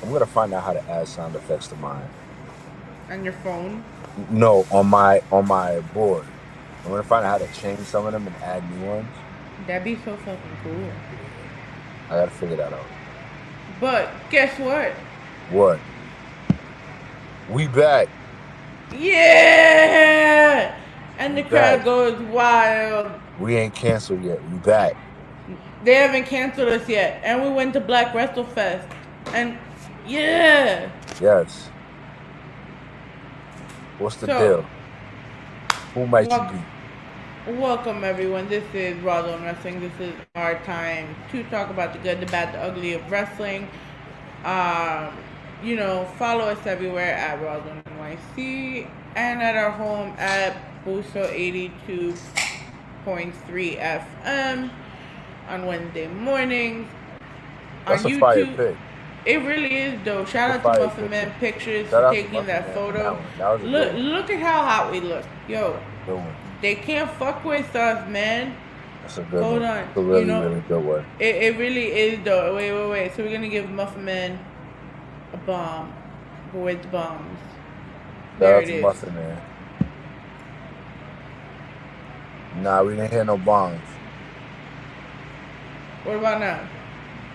I'm gonna find out how to add sound effects to mine. On your phone? No, on my board. I'm gonna find out how to change some of them and add new ones. That'd be so fucking cool. Yeah, I gotta figure that out. But guess what? What? We back. Yeah! And We the back. crowd goes wild. We ain't canceled yet. We back. They haven't canceled us yet. And we went to Black Wrestle Fest. And yeah. Yes. What's the So, deal? Who might you wel- be? welcome everyone. This is Rawrrzone Wrestling. This is our time to talk about the good, the bad, the ugly of wrestling. Um, follow us everywhere at Rawrrzone NYC and at our home at Puso 82.3 FM on Wednesday mornings. On That's a fire YouTube, pick. it really is though. Shout That's a out to fire Muffin Man picture. Pictures Shout for out to taking Muffin that Man on that photo. one. That was a good Look, one. look at how hot we look. Yo, Good one. they can't fuck with us, man. That's a good Hold one. on. It's a really, really good one. It really is though. Wait. So we're gonna give Muffin Man a bomb. But where's the bombs? Shout There out it to is. Muffin Man. Nah, we didn't hear no bombs. What about now?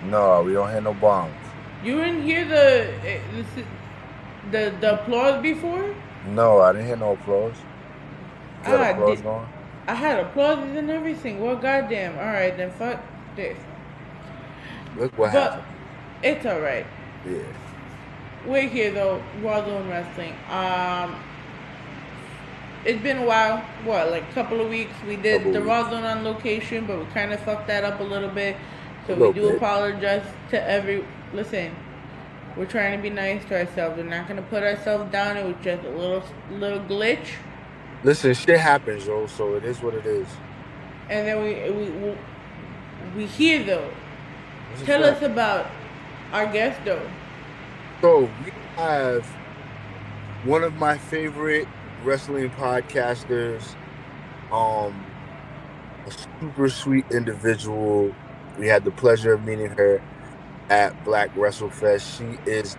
No, we don't hear no bombs. You didn't hear the applause before? No, I didn't hear no applause. You got applause Did going? I had applauses and everything? Well, goddamn. All right, then fuck this. Look what But happened. it's all right. Yeah. We're here though, Rawrrzone Wrestling. It's been a while. What, like a couple of weeks? We did the Rawrrzone on location, but we kind of fucked that up a little bit. So we do apologize to every. Listen, we're trying to be nice to ourselves. We're not gonna put ourselves down. It was just a little glitch. Listen, shit happens, yo. So it is what it is. And then we here though. Tell us about our guest though. So we have one of my favorite wrestling podcasters, a super sweet individual. We had the pleasure of meeting her at Black Wrestle Fest. She is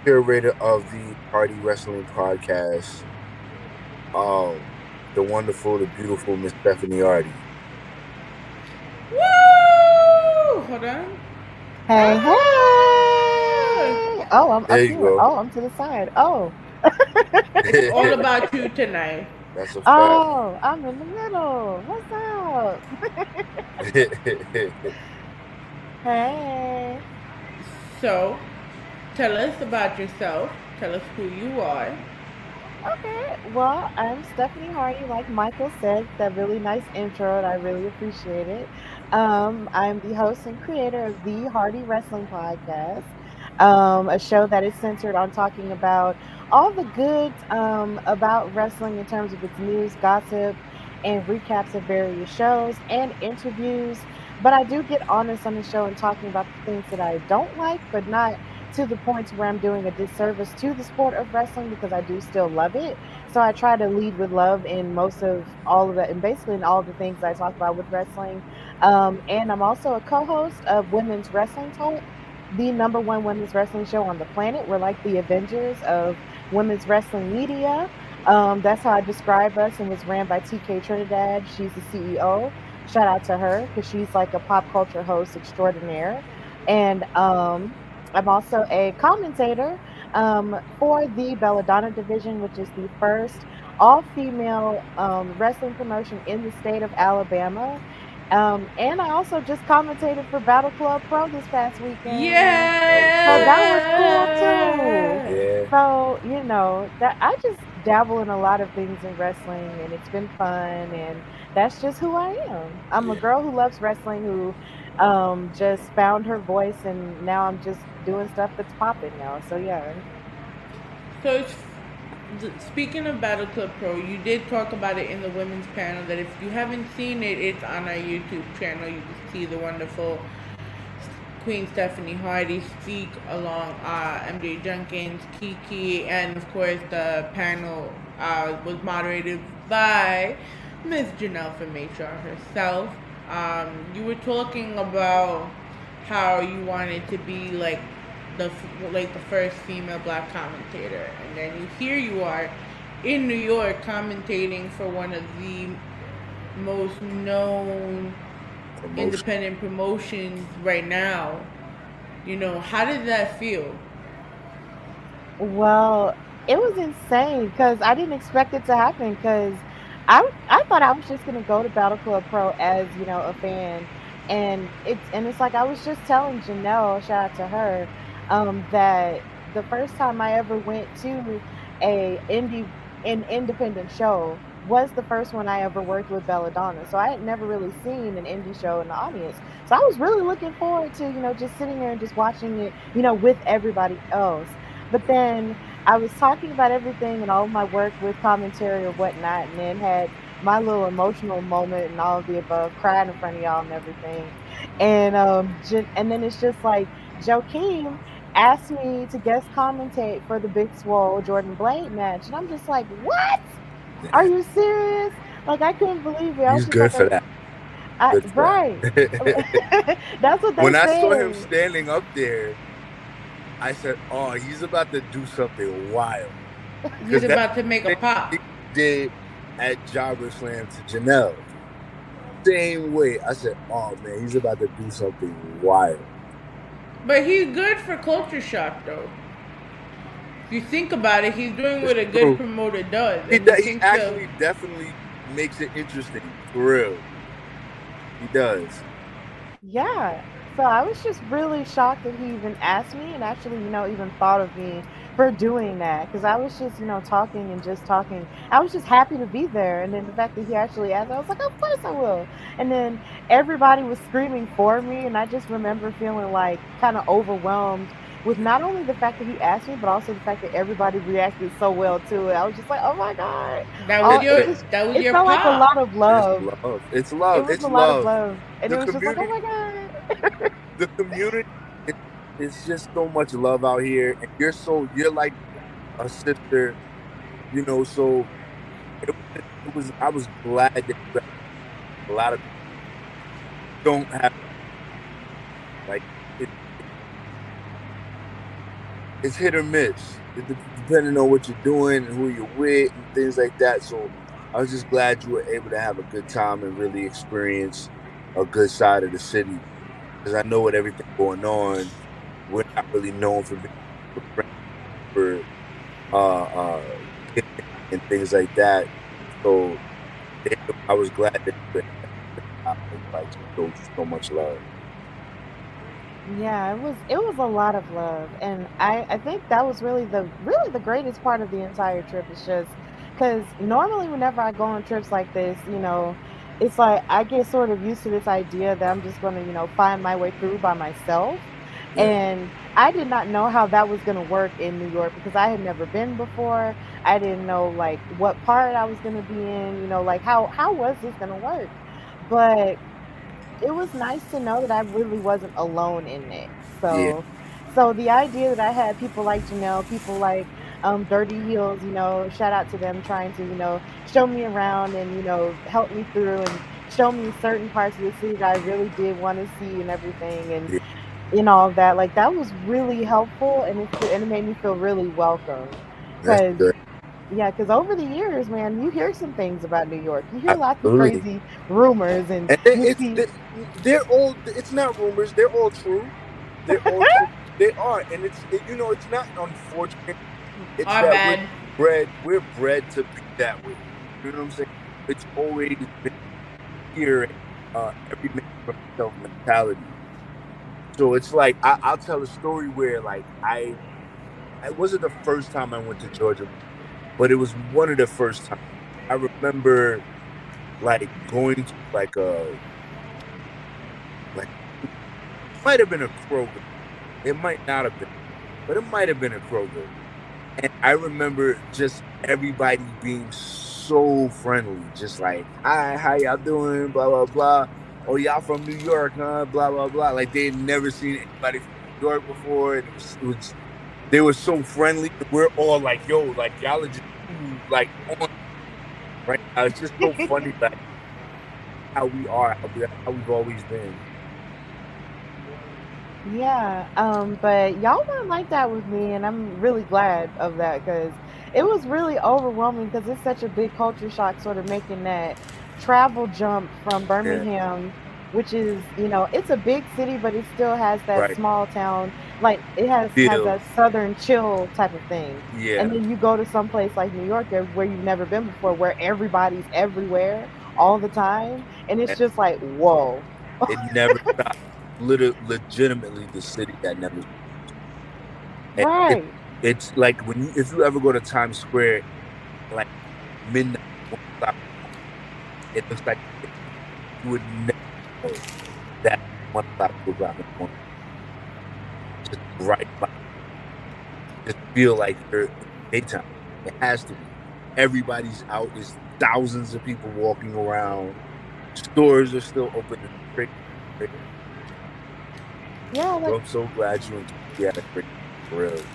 curator of the Hardy Wrestling Podcast. The wonderful, the beautiful Miss Stephanie Hardy. Woo! Hold on. Hey, hey! Oh, I'm there up you here. go. Oh, I'm to the side. Oh. It's all about you tonight. That's a fact. Oh, I'm in the middle. What's up? Hey. So, tell us about yourself. Tell us who you are. Okay. Well, I'm Stephanie Hardy. Like Michael said, that really nice intro, and I really appreciate it. I'm the host and creator of the Hardy Wrestling Podcast, a show that is centered on talking about all the good about wrestling in terms of its news, gossip, and recaps of various shows and interviews. But I do get honest on the show and talking about the things that I don't like, but not to the point where I'm doing a disservice to the sport of wrestling because I do still love it. So I try to lead with love in most of all of that, and basically in all of the things I talk about with wrestling. And I'm also a co-host of Women's Wrestling Talk, the number one women's wrestling show on the planet. We're like the Avengers of women's wrestling media. That's how I describe us, and was ran by TK Trinidad. She's the CEO. Shout out to her because she's like a pop culture host extraordinaire. And I'm also a commentator for the Belladonna Division, which is the first all-female wrestling promotion in the state of Alabama. And I also just commentated for Battle Club Pro this past weekend. Yeah. So that was cool too. Yeah. So, that I just dabble in a lot of things in wrestling, and it's been fun, and that's just who I am. I'm a girl who loves wrestling, who just found her voice, and now I'm just doing stuff that's popping now. So yeah. So, speaking of Battle Club Pro, you did talk about it in the women's panel. That if you haven't seen it, it's on our YouTube channel. You can see the wonderful Queen Stephanie Hardy speak along MJ Jenkins, Kiki, and of course the panel was moderated by Miss Janelle from HR herself. You were talking about how you wanted to be like the first female black commentator, and then here you are in New York commentating for one of the most known independent promotions right now. How did that feel? Well, it was insane because I didn't expect it to happen because I thought I was just gonna go to Battle Club Pro as a fan, and it's like I was just telling Janelle, shout out to her, that the first time I ever went to an independent show was the first one I ever worked with Belladonna. So I had never really seen an indie show in the audience. So I was really looking forward to just sitting there and just watching it with everybody else. But then I was talking about everything and all of my work with commentary or whatnot, and then had my little emotional moment and all of the above, crying in front of y'all and everything. And and then it's just like Joakim asked me to guest commentate for the Big Swole Jordan Blade match, and I'm just like, what? Are you serious? Like, I couldn't believe it. He's good for that. Right. That's what they When said. I saw him standing up there, I said, "Oh, he's about to do something wild. He's about to make a pop." He did at Jobber Slam to Janelle. Same way. I said, "Oh man, he's about to do something wild." But he's good for culture shock, though. If you think about it, he's doing what a good promoter does. He actually definitely makes it interesting, for real. He does. Yeah. So I was just really shocked that he even asked me and actually, even thought of me for doing that. Because I was just, talking and just talking. I was just happy to be there. And then the fact that he actually asked, I was like, of course I will. And then everybody was screaming for me. And I just remember feeling like kind of overwhelmed with not only the fact that he asked me, but also the fact that everybody reacted so well to it. I was just like, oh my God. That was your it felt like a lot of love. It's love. It was a lot of love. And it was just like, oh my God. The community, it's just so much love out here. And you're like a sister, so I was glad that a lot of people don't have, like, it's hit or miss, depending on what you're doing and who you're with and things like that. So I was just glad you were able to have a good time and really experience a good side of the city. Because I know with everything going on, we're not really known for and things like that. So I was glad that you so much love. Yeah, it was a lot of love, and I think that was really the greatest part of the entire trip. Is just because normally whenever I go on trips like this, it's like I get sort of used to this idea that I'm just going to find my way through by myself. Yeah. And I did not know how that was going to work in New York because I had never been before. I didn't know like what part I was going to be in, like how was this going to work? But it was nice to know that I really wasn't alone in it. So the idea that I had people like Janelle, people like Dirty Heels, shout out to them trying to, show me around and, help me through and show me certain parts of the city that I really did want to see and everything and all of that. Like that was really helpful and it made me feel really welcome. Because over the years, man, you hear some things about New York. You hear lots of crazy rumors and they're all, it's not rumors, they're all true. They're all true. They are, and it's not unfortunate. It's that we're bred to be that way. You know what I'm saying? It's always been here, every man for himself mentality. So it's like I'll tell a story where like it wasn't the first time I went to Georgia, but it was one of the first times. I remember like going to like might have been a Kroger. It might not have been, but it might have been a Kroger. And I remember just everybody being so friendly, just like, hi, how y'all doing? Blah, blah, blah. Oh, y'all from New York, huh? Blah, blah, blah. Like they had never seen anybody from New York before. And they were so friendly. We're all like, yo, like y'all are just like on right now. It's just so funny, like how we are, how we've always been. Yeah, but y'all weren't like that with me, and I'm really glad of that because it was really overwhelming because it's such a big culture shock, sort of making that travel jump from Yeah. Birmingham, which is, it's a big city, but it still has that Right. small town, like it has Feel. that southern chill type of thing. And Yeah. then you go to some place like New York where you've never been before, where everybody's everywhere all the time, and it's And just like, whoa. it never stopped. Legitimately the city that never. And Right. it's like if you ever go to Times Square, like midnight, 1 o'clock, it looks like you would never know that 1 o'clock was around the corner. Just right, like, just feel like you're in daytime. It has to be. Everybody's out. There's thousands of people walking around. Stores are still open. Yeah, like, I'm so glad you had a great real.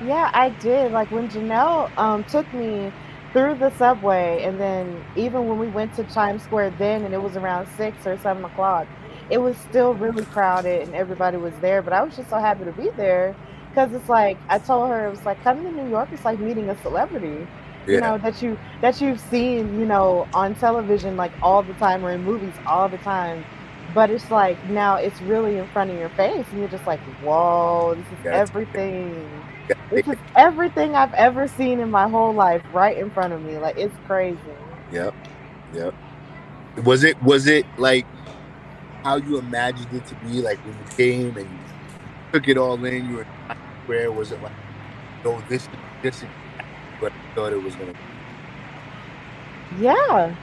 yeah, I did. Like when Janelle took me through the subway, and then even when we went to Times Square then, and it was around 6 or 7 o'clock, it was still really crowded and everybody was there. But I was just so happy to be there because it's like I told her, it was like coming to New York. It's like meeting a celebrity, Yeah, that you've seen, on television like all the time or in movies all the time. But it's like now it's really in front of your face, and you're just like, whoa, this is gotta take it. everything. Gotta This take is it. everything I've ever seen in my whole life right in front of me. Like, it's crazy. Yep, yep. Was it like how you imagined it to be? Like when you came and you took it all in, you were in Times Square. Was it like, no, this is what I thought it was gonna Yeah.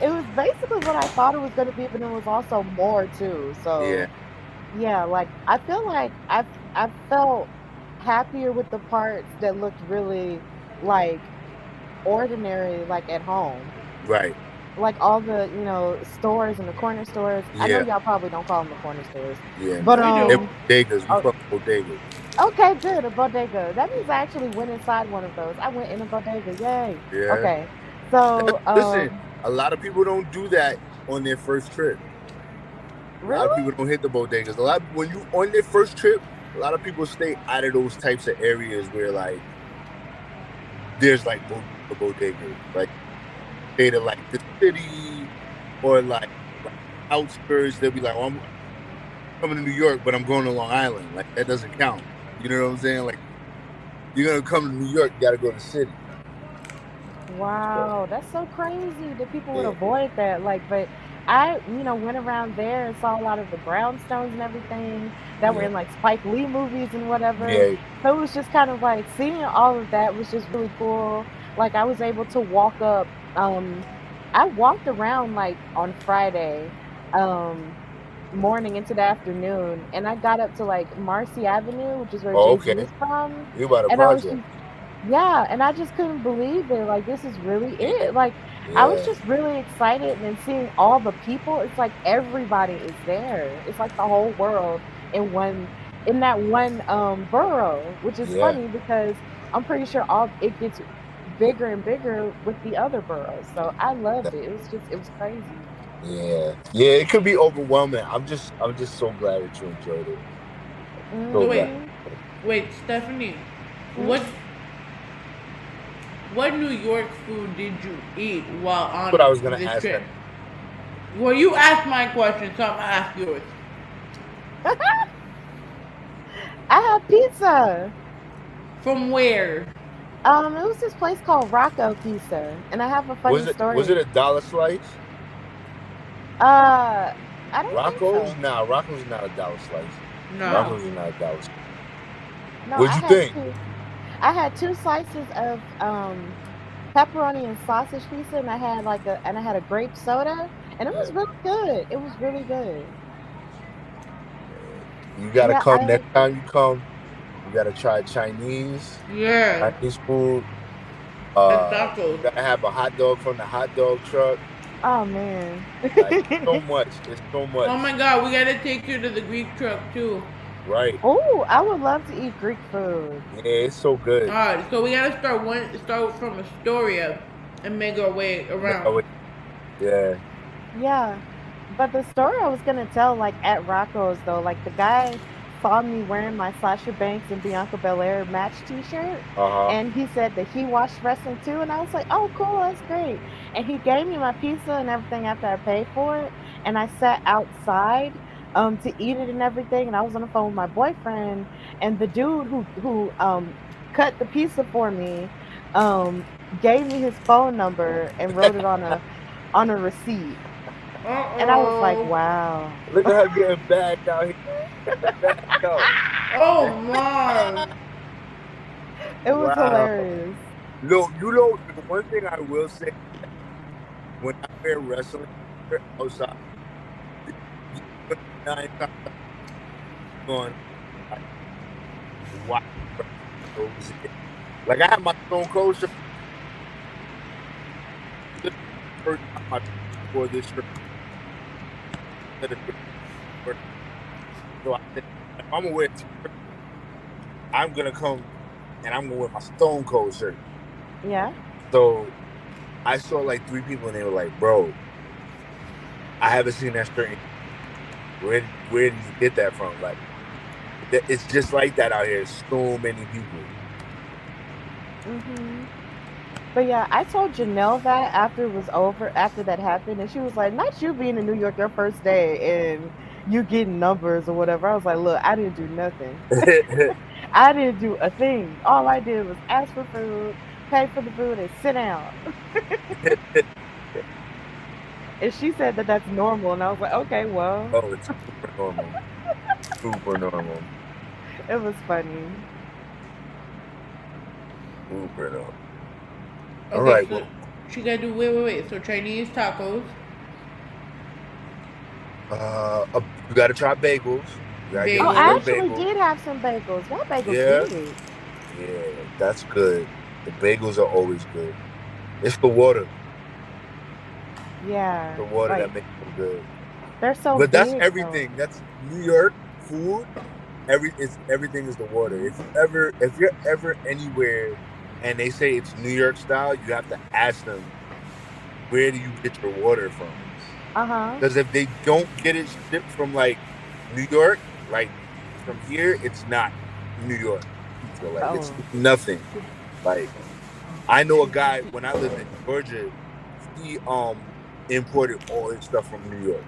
It was basically what I thought it was going to be, but it was also more too. be? Yeah, So, yeah, like I feel like I felt happier with the parts that looked really like ordinary, like at home. right. Like all the, stores and the corner stores. I know Yeah, y'all probably don't call them the corner stores, yeah. but We They're do. bodegas. We oh, call them bodegas. okay, good. A bodega. That means I actually went inside one of those. I went in a bodega. Yay. Yeah. Okay. So, Listen, a lot of people don't do that on their first trip. A lot of people really? don't hit the bodegas. When you on their first trip, a lot of people stay out of those types of areas where like there's like bodegas, like stay to like the city or like outskirts. They'll be like, "Oh, I'm coming to New York, but I'm going to Long Island." Like that doesn't count. You know what I'm saying? Like you're gonna come to New York, you got to go to the city. So Wow, that's so crazy that people would yeah, avoid that. Like, but I, went around there and saw a lot of the brownstones and everything that were yeah, in like Spike Lee movies and whatever. yeah. So it was just kind of like seeing all of that was just really cool. Like I was able to walk up, I walked around like on Friday, um, morning into the afternoon, and I got up to like Marcy Avenue, which is where Oh, Jay-Z okay. is from. You about a And I was project? just, yeah, and I just couldn't believe it. Like, this is really Yeah, it. Like, I was yeah. just really excited, and then seeing all the people, it's like everybody is there. It's like the whole world in that one borough, which is Yeah. funny because I'm pretty sure all it gets bigger and bigger with the other boroughs. So I loved it. It was crazy. Yeah, yeah, it could be overwhelming. I'm just so glad that you enjoyed it. So So glad. Mm-hmm. wait, Stephanie, Hmm. what New York food did you eat while But I on was gonna this ask trip? that. Well, you asked my question, so I'm gonna ask yours. I had pizza. From where? It was this place called Rocco Pizza, and I have a Was funny it was it story. a dollar slice? Uh, I don't think Rocco's? so. Nah, Rocco's is not a dollar slice. No. Rocco's is No, not a dollar slice. no, What'd you think? I had two slices of pepperoni and sausage pizza, and I had a grape soda, and it Yeah. was really good. It was really good. You gotta Yeah, come next time you come. You gotta try Yeah. Chinese food. And You tacos. gotta have a hot dog from the hot dog truck. oh man. Like so much. It's so Oh much. my God, we gotta take you to the Greek truck too. Right. Oh, I would love to eat Greek food. Yeah, it's so All good. right, so we gotta start from Astoria and make our way around. Yeah. Yeah. But the story I was gonna tell, like at Rocco's though, like the guy saw me wearing my Sasha Banks and Bianca Belair match T-shirt, Uh-huh. and he said that he watched wrestling too, and I was like, oh, cool, that's great. And he gave me my pizza and everything after I paid for it, and I sat outside to eat it and everything, and I was on the phone with my boyfriend, and the dude who cut the pizza for me gave me his phone number and wrote it on a receipt. And I was like, wow. Look at her getting bagged out here. Bagged out. Oh my! It was Wow. hilarious. No, you know, the one thing I will say, when I wear wrestling gear outside, 9 times going, wow. Like I have my Stone Cold shirt. This is the first time I wore this shirt. So I said, if I'm gonna wear a t-shirt, I'm gonna come and I'm gonna wear my Stone Cold shirt. Yeah. So I saw like 3 people and they were like, bro, I haven't seen that shirt. Where did you get that from? Like, it's just like that out here. So many people. But yeah, I told Janelle that after it was over, after that happened, and she was like, not you being in New York your first day and you getting numbers or whatever. I was like, look, I didn't do nothing. I didn't do a thing. All I did was ask for food, pay for the food, and sit down. And she said that that's normal, and I was like, okay, well. Oh, it's super normal. Super normal. It was funny. Super normal. Okay, All right. so Well, she gotta do wait. So Chinese tacos. you gotta try bagels. You gotta get Oh, one I of them actually bagels. did have some bagels. Y'all bagels Yeah. good. Yeah, that's good. The bagels are always good. It's the water. Yeah. The water like, that makes them good. they're so But that's big, everything. That's New York food. Everything is the water. If you're ever anywhere and they say it's New York style, you have to ask them, where do you get your water from? Because if they don't get it shipped from like New York, like from here, it's not New York. So like it's nothing. Like I know a guy when I lived in Georgia, he imported all his stuff from New York.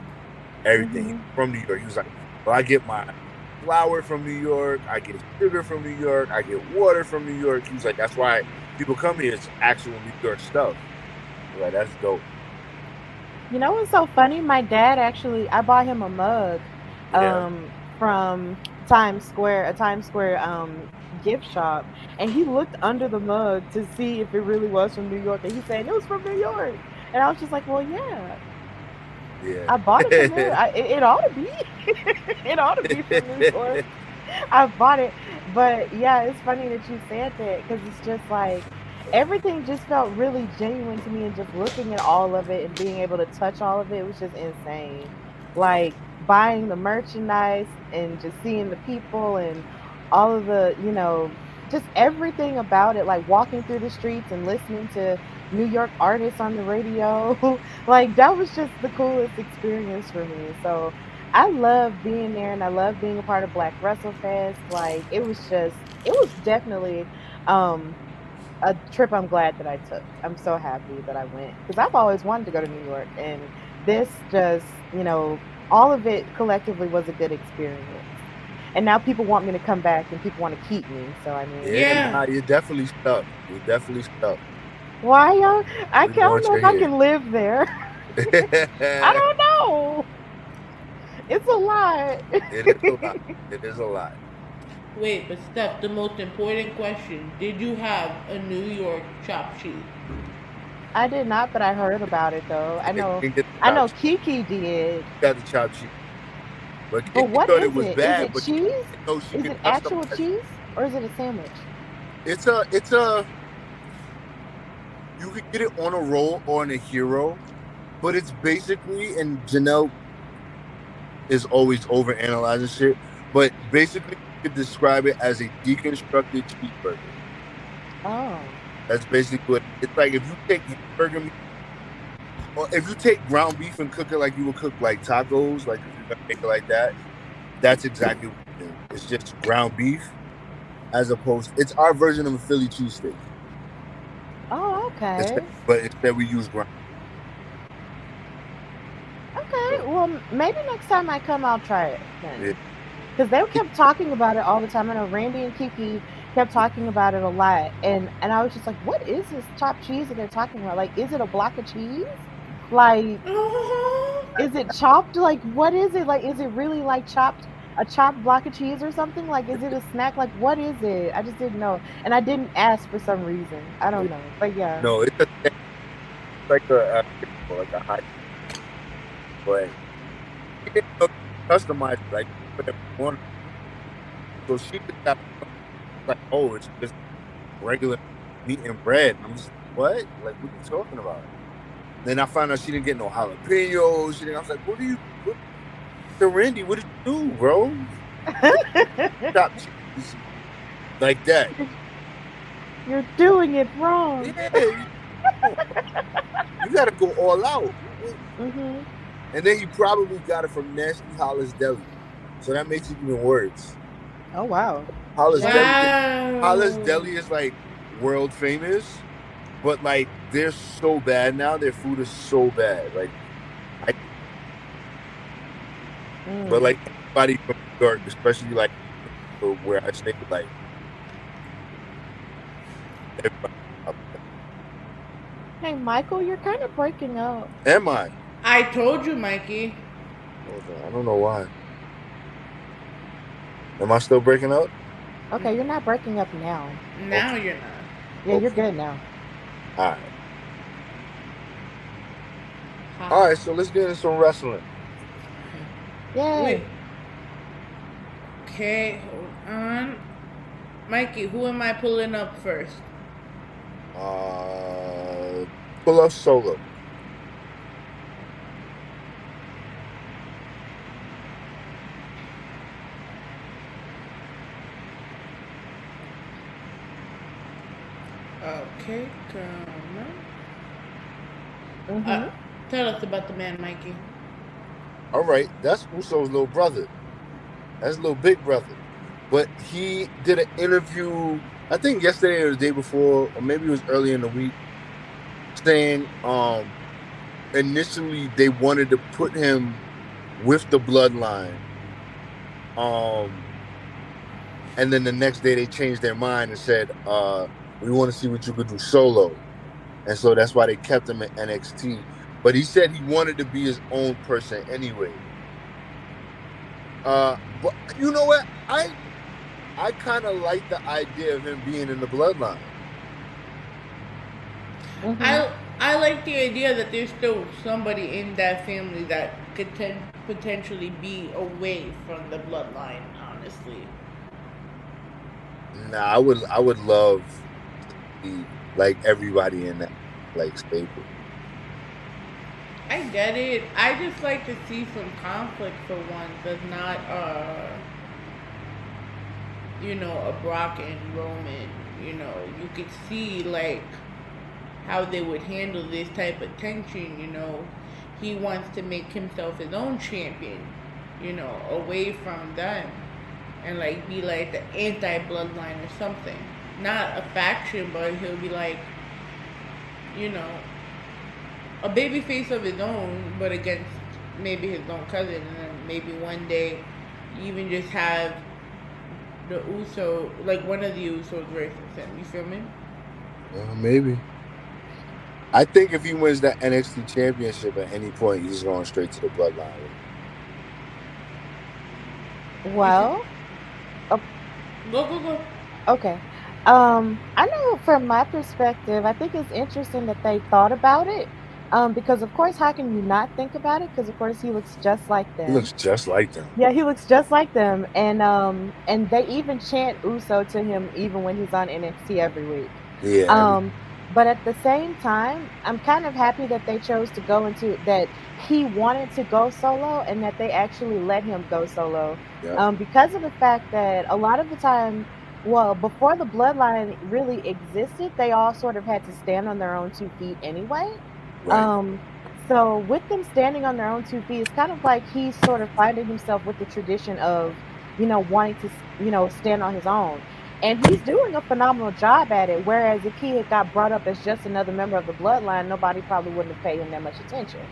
Everything from New York. He was like, well, I get my flour from New York, I get sugar from New York, I get water from New York. He was like, that's why people come here, it's actual New York stuff. Like, that's dope. You know what's so funny? My dad actually, I bought him a mug Yeah. from Times Square, a Times Square gift shop, and he looked under the mug to see if it really was from New York, and he said it was from New York. And I was just like, well, yeah. I bought it from there. It ought to be. It ought to be from New York. I bought it. But yeah, it's funny that you said that because it's just like everything just felt really genuine to me, and just looking at all of it and being able to touch all of it was just insane. Like buying the merchandise and just seeing the people and all of the, just everything about it, like walking through the streets and listening to New York artists on the radio. Like that was just the coolest experience for me. So I love being there, and I love being a part of Black Wrestle Fest. Like it was definitely a trip I'm glad that I took. I'm so happy that I went because I've always wanted to go to New York, and this just, all of it collectively was a good experience. And now people want me to come back, and people want to keep me. So I mean, Yeah. You're definitely stuck. You're definitely stuck. why y'all? I We don't want know you if I here. can live there. I don't know. It's a lot. It is a lot. It is a lot. Wait, but Steph, the most important question: did you have a New York chop sheet? I did not, but I heard about it though. I know. You get the I know chop Kiki did. sheet. Got the chop sheet. But But Kiki what thought is it was it? bad, Is it but cheese? you know she Is can it actual customize. cheese, or is it a sandwich? It's a you could get it on a roll or on a hero, but it's basically, and Janelle is always over analyzing shit, but basically you could describe it as a deconstructed cheeseburger. Oh. That's basically what it's like. If you take hamburger meat Or if you take ground beef and cook it like you would cook like tacos, like if you're gonna make it like that, that's exactly what it is. It's just ground beef as opposed. It's our version of a Philly cheesesteak. Oh, okay. But instead we use ground. Okay. Well, maybe next time I come, I'll try it then. Yeah. Because they kept talking about it all the time. I know Randy and Kiki kept talking about it a lot, and I was just like, what is this chopped cheese that they're talking about? Like, is it a block of cheese? Like, is it chopped? Like, what is it? Like, is it really like a chopped block of cheese or something? Like, is it a snack? Like, what is it? I just didn't know, and I didn't ask for some reason. I don't know, but yeah. No, it's like a high, but you didn't customize it, like whatever you want. So she just got like, oh, it's just regular meat and bread. And I'm just what? Like, what are you talking about? Then I found out she didn't get no jalapenos. I was like, so Randy, what did you do, bro? Stop cheese like that. You're doing it wrong. Yeah, you gotta go all out. Mm-hmm. And then you probably got it from Nasty Hollis Deli, so that makes it even worse. Oh wow. Hollis Deli is like world famous, but like they're so bad now. Their food is so bad. Like, but like everybody from New York, especially like where I stay, like everybody. Hey, Michael, you're kind of breaking up. Am I? I told you, Mikey. I don't know why. Am I still breaking up? Okay, you're not breaking up now. Now you're not. Yeah, you're good now. All right. All right, so let's get into some wrestling. Yay. Wait. Okay, hold on. Mikey, who am I pulling up first? Pull up Solo. Okay, come on. Mm-hmm. Tell us about the Man Mikey. All right, that's Uso's little brother. That's little big brother. But he did an interview, I think yesterday or the day before, or maybe it was early in the week, saying initially they wanted to put him with the bloodline. And then the next day they changed their mind and said, we want to see what you could do solo. And so that's why they kept him at NXT. But he said he wanted to be his own person anyway. But you know what? I kind of like the idea of him being in the bloodline. Mm-hmm. I like the idea that there's still somebody in that family that could potentially be away from the bloodline, honestly. Nah, I would love to see like everybody in that like stable. I get it. I just like to see some conflict for once. That's not a Brock and Roman. You could see like how they would handle this type of tension. He wants to make himself his own champion, away from them, and like be like the anti-bloodline or something. Not a faction, but he'll be like, a baby face of his own, but against maybe his own cousin, and then maybe one day even just have the Uso, like one of the Usos versus him. You feel me? Maybe. I think if he wins that NXT championship at any point, he's going straight to the bloodline. Well, Go. okay. I know from my perspective, I think it's interesting that they thought about it. Because of course, how can you not think about it? Because of course, he looks just like them. He looks just like them. Yeah, he looks just like them, and they even chant Uso to him even when he's on NXT every week. Yeah. But at the same time, I'm kind of happy that they chose to go into that. He wanted to go solo, and that they actually let him go solo. Yeah. Because of the fact that a lot of the time, well, before the bloodline really existed, they all sort of had to stand on their own 2 feet anyway. Right. So with them standing on their own 2 feet, it's kind of like he's sort of finding himself with the tradition of, wanting to, stand on his own. And he's doing a phenomenal job at it. Whereas if he had got brought up as just another member of the bloodline, nobody probably wouldn't have paid him that much attention.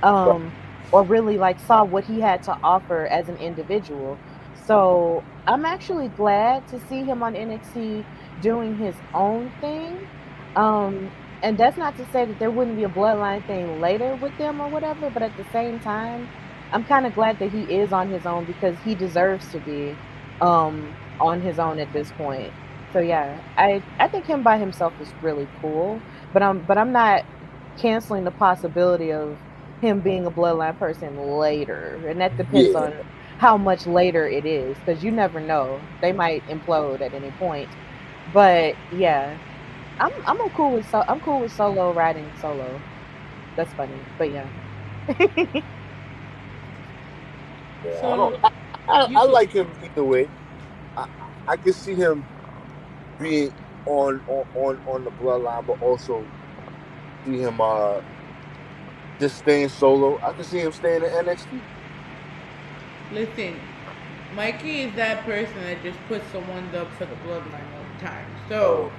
Or really like saw what he had to offer as an individual. So I'm actually glad to see him on NXT doing his own thing. And that's not to say that there wouldn't be a bloodline thing later with them or whatever, but at the same time, I'm kind of glad that he is on his own because he deserves to be on his own at this point. So yeah, I think him by himself is really cool, but I'm not canceling the possibility of him being a bloodline person later, and that depends on how much later it is, because you never know, they might implode at any point. But yeah, I'm cool with Solo riding solo. That's funny, but yeah. So I like him either way. I can see him being on the bloodline, but also see him just staying solo. I can see him staying in NXT. listen, Mikey is that person that just puts someone up for the bloodline all the time. So,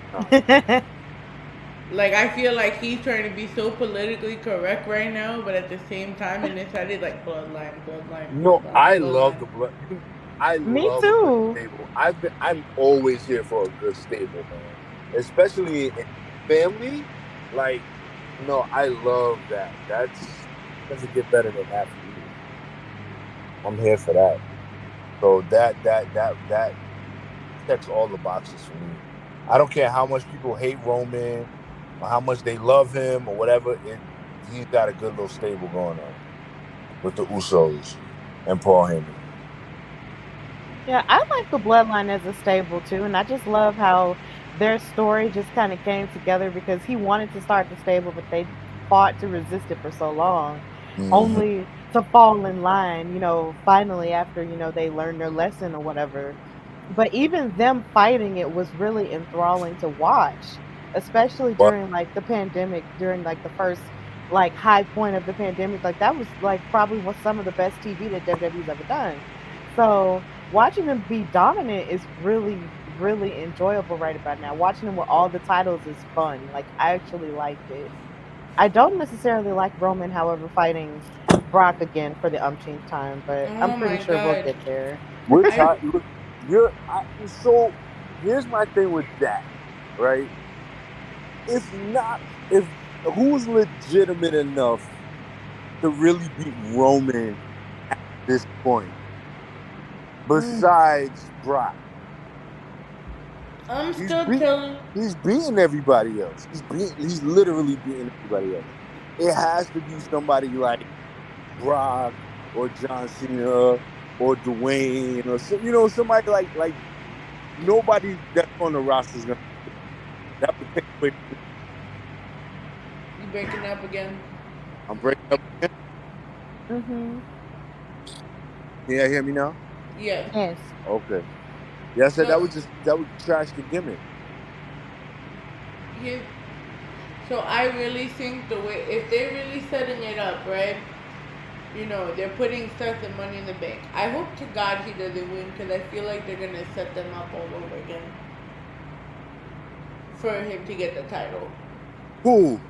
like, I feel like he's trying to be so politically correct right now, but at the same time, in his head, he's like bloodline. No, I love the blood. Me love too. A good stable. I'm always here for a good stable, man. Especially in family. Like, no, I love that. Doesn't get better than that for me. I'm here for that. So that checks all the boxes for me. I don't care how much people hate Roman or how much they love him or whatever. He's got a good little stable going on with the Usos and Paul Heyman. Yeah, I like the bloodline as a stable too, and I just love how their story just kind of came together because he wanted to start the stable, but they fought to resist it for so long, only to fall in line, finally after, they learned their lesson or whatever. But even them fighting it was really enthralling to watch, especially during like the pandemic, during like the first like high point of the pandemic. Like that was like probably was some of the best TV that WWE's ever done. So watching them be dominant is really, really enjoyable right about now. Watching them with all the titles is fun. Like I actually liked it. I don't necessarily like Roman, however, fighting Brock again for the umpteenth time, but I'm pretty sure we'll get there. So here's my thing with that, right? If who's legitimate enough to really beat Roman at this point besides Brock? He's beating everybody else. He's literally beating everybody else. It has to be somebody like Brock or John Cena or Dwayne or somebody like nobody that's on the roster is gonna. That would take away. You breaking up again? I'm breaking up again. Can you hear me now? Yeah. Yes. Okay. Yeah, I said that would trash the gimmick. Yeah. So I really think if they're really setting it up, right? They're putting Seth and Money in the Bank. I hope to God he doesn't win because I feel like they're gonna set them up all over again for him to get the title. Who?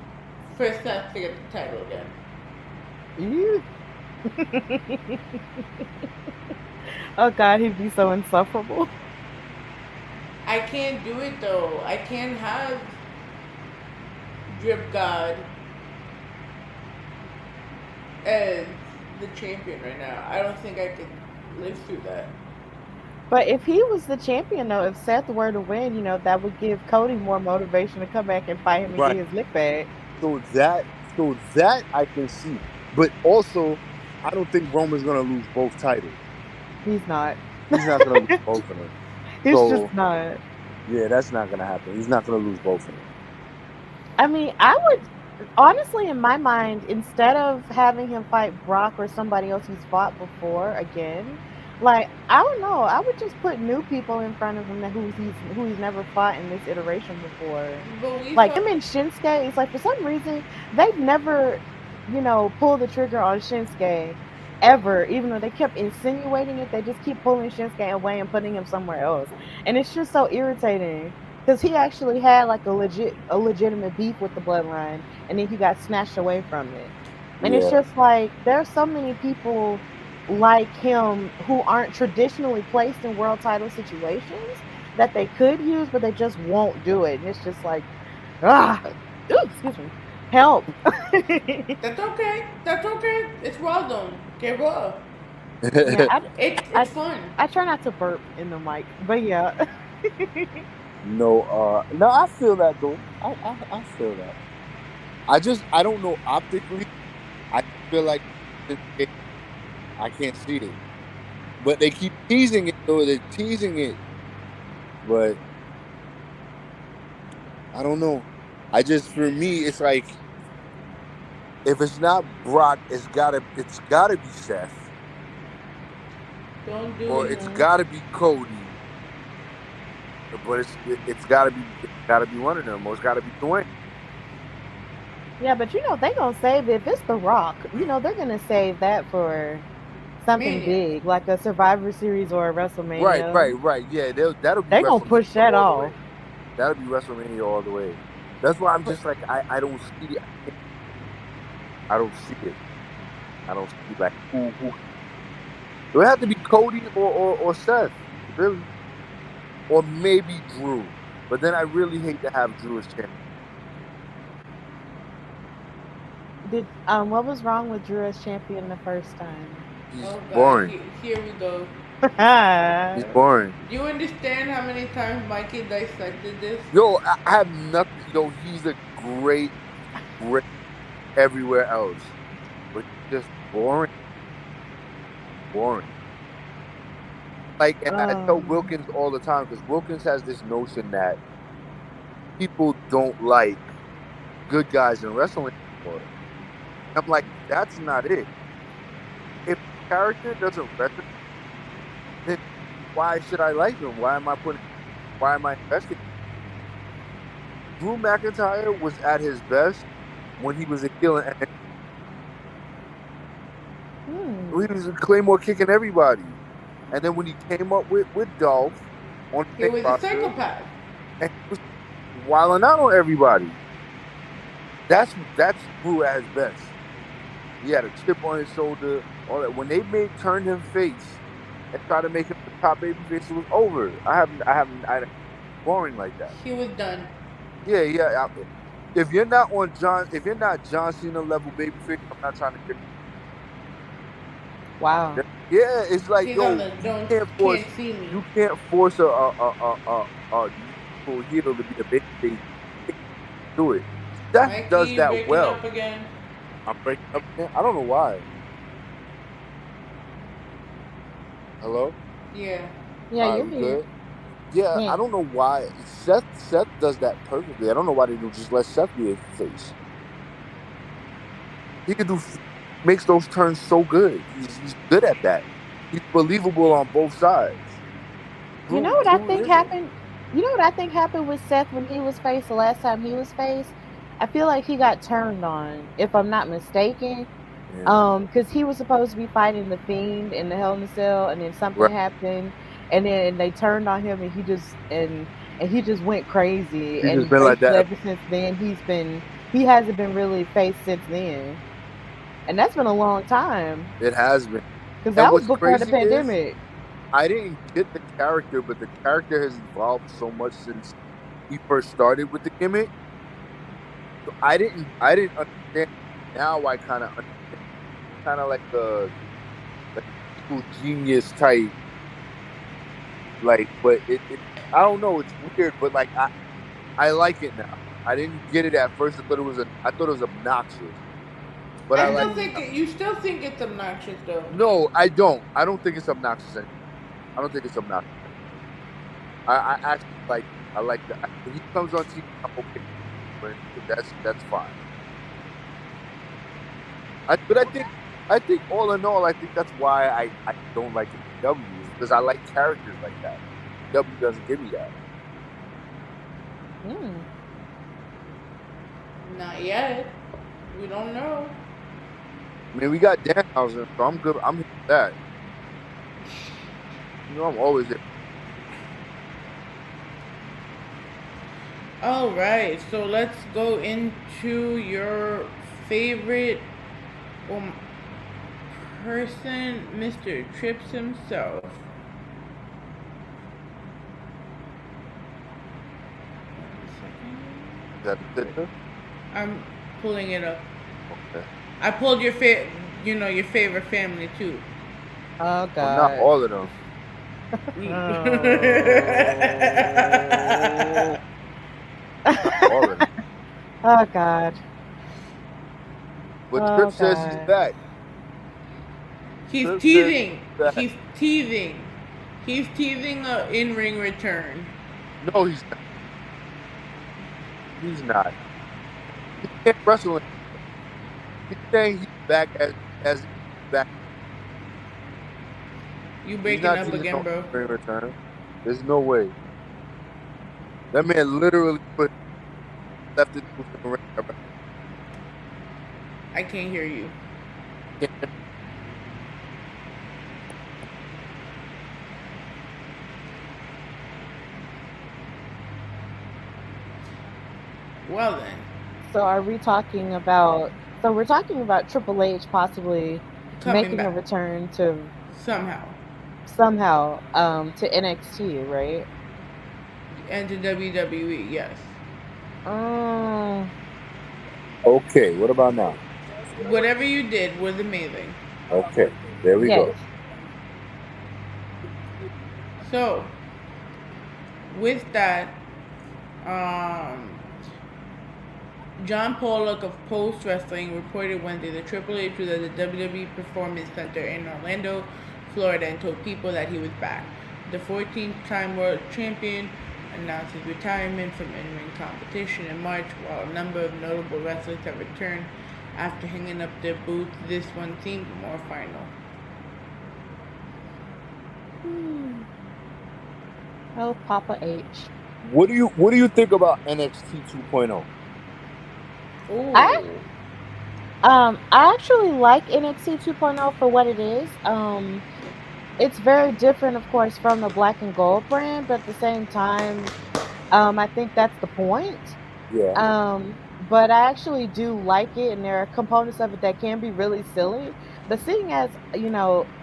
For Seth to get the title again. Oh God, he'd be so insufferable. I can't do it though. I can't have Drip God as the champion right now. I don't think I could live through that. But if he was the champion though, if Seth were to win, that would give Cody more motivation to come back and fight him and get his lick back. So that I can see. But also, I don't think Roman's gonna lose both titles. He's not. He's not gonna lose both of them. He's just not. Yeah, that's not gonna happen. He's not gonna lose both of them. I mean, I would honestly, in my mind, instead of having him fight Brock or somebody else he's fought before again, like I don't know, I would just put new people in front of him who he's never fought in this iteration before. Like him and Shinsuke, it's like for some reason they've never pull the trigger on Shinsuke ever, even though they kept insinuating it. They just keep pulling Shinsuke away and putting him somewhere else, and it's just so irritating because he actually had like a legitimate beef with the Bloodline, and then he got snatched away from it. And it's Yeah. just like there's so many people like him who aren't traditionally placed in world title situations that they could use, but they just won't do it. And it's just like, ooh, excuse me, help. That's okay. That's okay. It's Rawrrzone. Get raw. Yeah, It's fun. I try not to burp in the mic, but yeah. No, I feel that though. I feel that. I don't know optically. I feel like I can't see it, but they keep teasing it though. They're teasing it, but I don't know. For me, it's like if it's not Brock, it's gotta be Seth, Don't do or it. it's gotta be Cody. But it's gotta be one of them, or it's gotta be Dwayne. Yeah, but they gonna save it. If it's The Rock, they're gonna save that for something Mania. big, like a Survivor Series or a WrestleMania. Right. Yeah, that'll be. They're gonna push that off. That'll be WrestleMania all the way. That's why I'm just like I don't see it. I don't see it. I don't see like who. It would have to be Cody or Seth, really, or maybe Drew. But then I really hate to have Drew as champion. What was wrong with Drew as champion the first time? He's Oh, God. boring. Here we go. He's boring. Do you understand how many times Mikey dissected this? Yo, I have nothing. Yo, he's a great everywhere else, but just boring. Like, and I tell Wilkins all the time, because Wilkins has this notion that people don't like good guys in wrestling anymore. I'm like, that's not it. If the character doesn't resonate, then why should I like him? Why am I investing? Drew McIntyre was at his best when he was a killer. He was a Claymore kicking everybody. And then when he came up with Dolph on He was a psychopath. And he was wilding out on everybody. That's Drew at his best. He had a chip on his shoulder, all that. When they turned him face and tried to make him the top babyface, it was over. I haven't boring like that. He was done. Yeah. If you're not John Cena level babyface, I'm not trying to get. Wow. Yeah, it's like He's yo, on the you can't force a heel to be a babyface. Do it. That Mikey, does that breaking well. up again. I'm breaking up again. I don't know why. Hello? Yeah. Yeah, you're you here. good? Yeah, Yeah. I don't know why. Seth does that perfectly. I don't know why they don't just let Seth be a face. He makes those turns so good. He's good at that. He's believable on both sides. You know what I think happened? You know what I think happened with Seth when he was face the last time he was face? I feel like he got turned on, if I'm not mistaken. Yeah. Because he was supposed to be fighting the Fiend in the Hell in a Cell, and then something happened, and then they turned on him, and he just went crazy. He's and just been like that ever since then. He hasn't been really faced since then, and that's been a long time. It has been. Because that was before the pandemic. I didn't get the character, but the character has evolved so much since he first started with the gimmick. So I didn't understand. Now I kind of understand. Kind of like the evil genius type. Like, but it I don't know. It's weird, but like I like it now. I didn't get it at first. I thought it was obnoxious. But you still think it's obnoxious though. No, I don't. I don't think it's obnoxious anymore. I don't think it's obnoxious. I actually I like that. When he comes on TV, I'm okay. But that's fine. I think all in all, I think that's why I don't like W, because I like characters like that. W doesn't give me that. Not yet. We don't know. I mean, we got Danhausen, so I'm good. I'm here for that. You know, I'm always there. All right, so let's go into your favorite person, Mr. Trips himself. Is that the picture? I'm pulling it up. Okay. I pulled your your favorite family too. Oh Well, not God. all of them. Not all of them. Oh God. But Oh Trip says he's God. back. He's Trip says teasing. he's back. He's teasing. He's teasing a in-ring return. No, he's not. He's not. He can't wrestle. He's saying he's back as he's back. You He's breaking not up teasing again, no bro? in-ring return. There's no way. That man literally left it in the ring. I can't hear you. Well then, So are we talking about? So we're talking about Triple H possibly coming making a back return to somehow, to NXT, right? and to WWE. Yes. Okay, what about now? Whatever you did was amazing. Okay, there we go. Yes. So, with that, John Pollock of Post Wrestling reported Wednesday that Triple H was at the WWE Performance Center in Orlando, Florida, and told people that he was back. The 14th-time world champion announced his retirement from in-ring competition in March, while a number of notable wrestlers have returned after hanging up their boots. This one seemed more final. Oh, Papa H. What do you think about NXT 2.0? I actually like NXT 2.0 for what it is. It's very different, of course, from the Black and Gold brand, but at the same time, I think that's the point. Yeah. But I actually do like it, and there are components of it that can be really silly. But seeing as,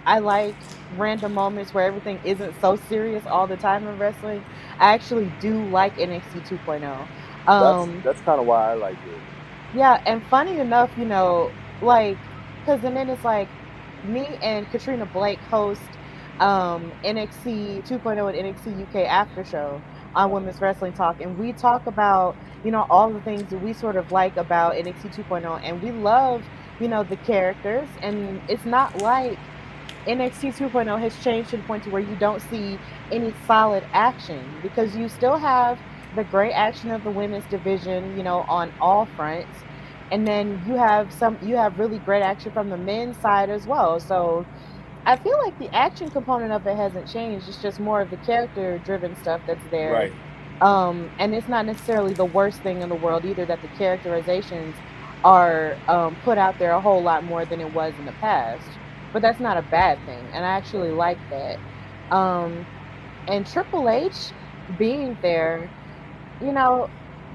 I like random moments where everything isn't so serious all the time in wrestling, I actually do like NXT 2.0. That's kind of why I like it. Yeah, and funny enough, like, because then it's like me and Katrina Blake host NXT 2.0 and NXT UK after show on Women's Wrestling Talk, and we talk about all the things that we sort of like about NXT 2.0, and we love the characters, and it's not like NXT 2.0 has changed to the point to where you don't see any solid action, because you still have the great action of the women's division, on all fronts, and then you have really great action from the men's side as well. So I feel like the action component of it hasn't changed. It's just more of the character-driven stuff that's there. Right. And it's not necessarily the worst thing in the world either that the characterizations are put out there a whole lot more than it was in the past. But that's not a bad thing, and I actually like that. And Triple H being there,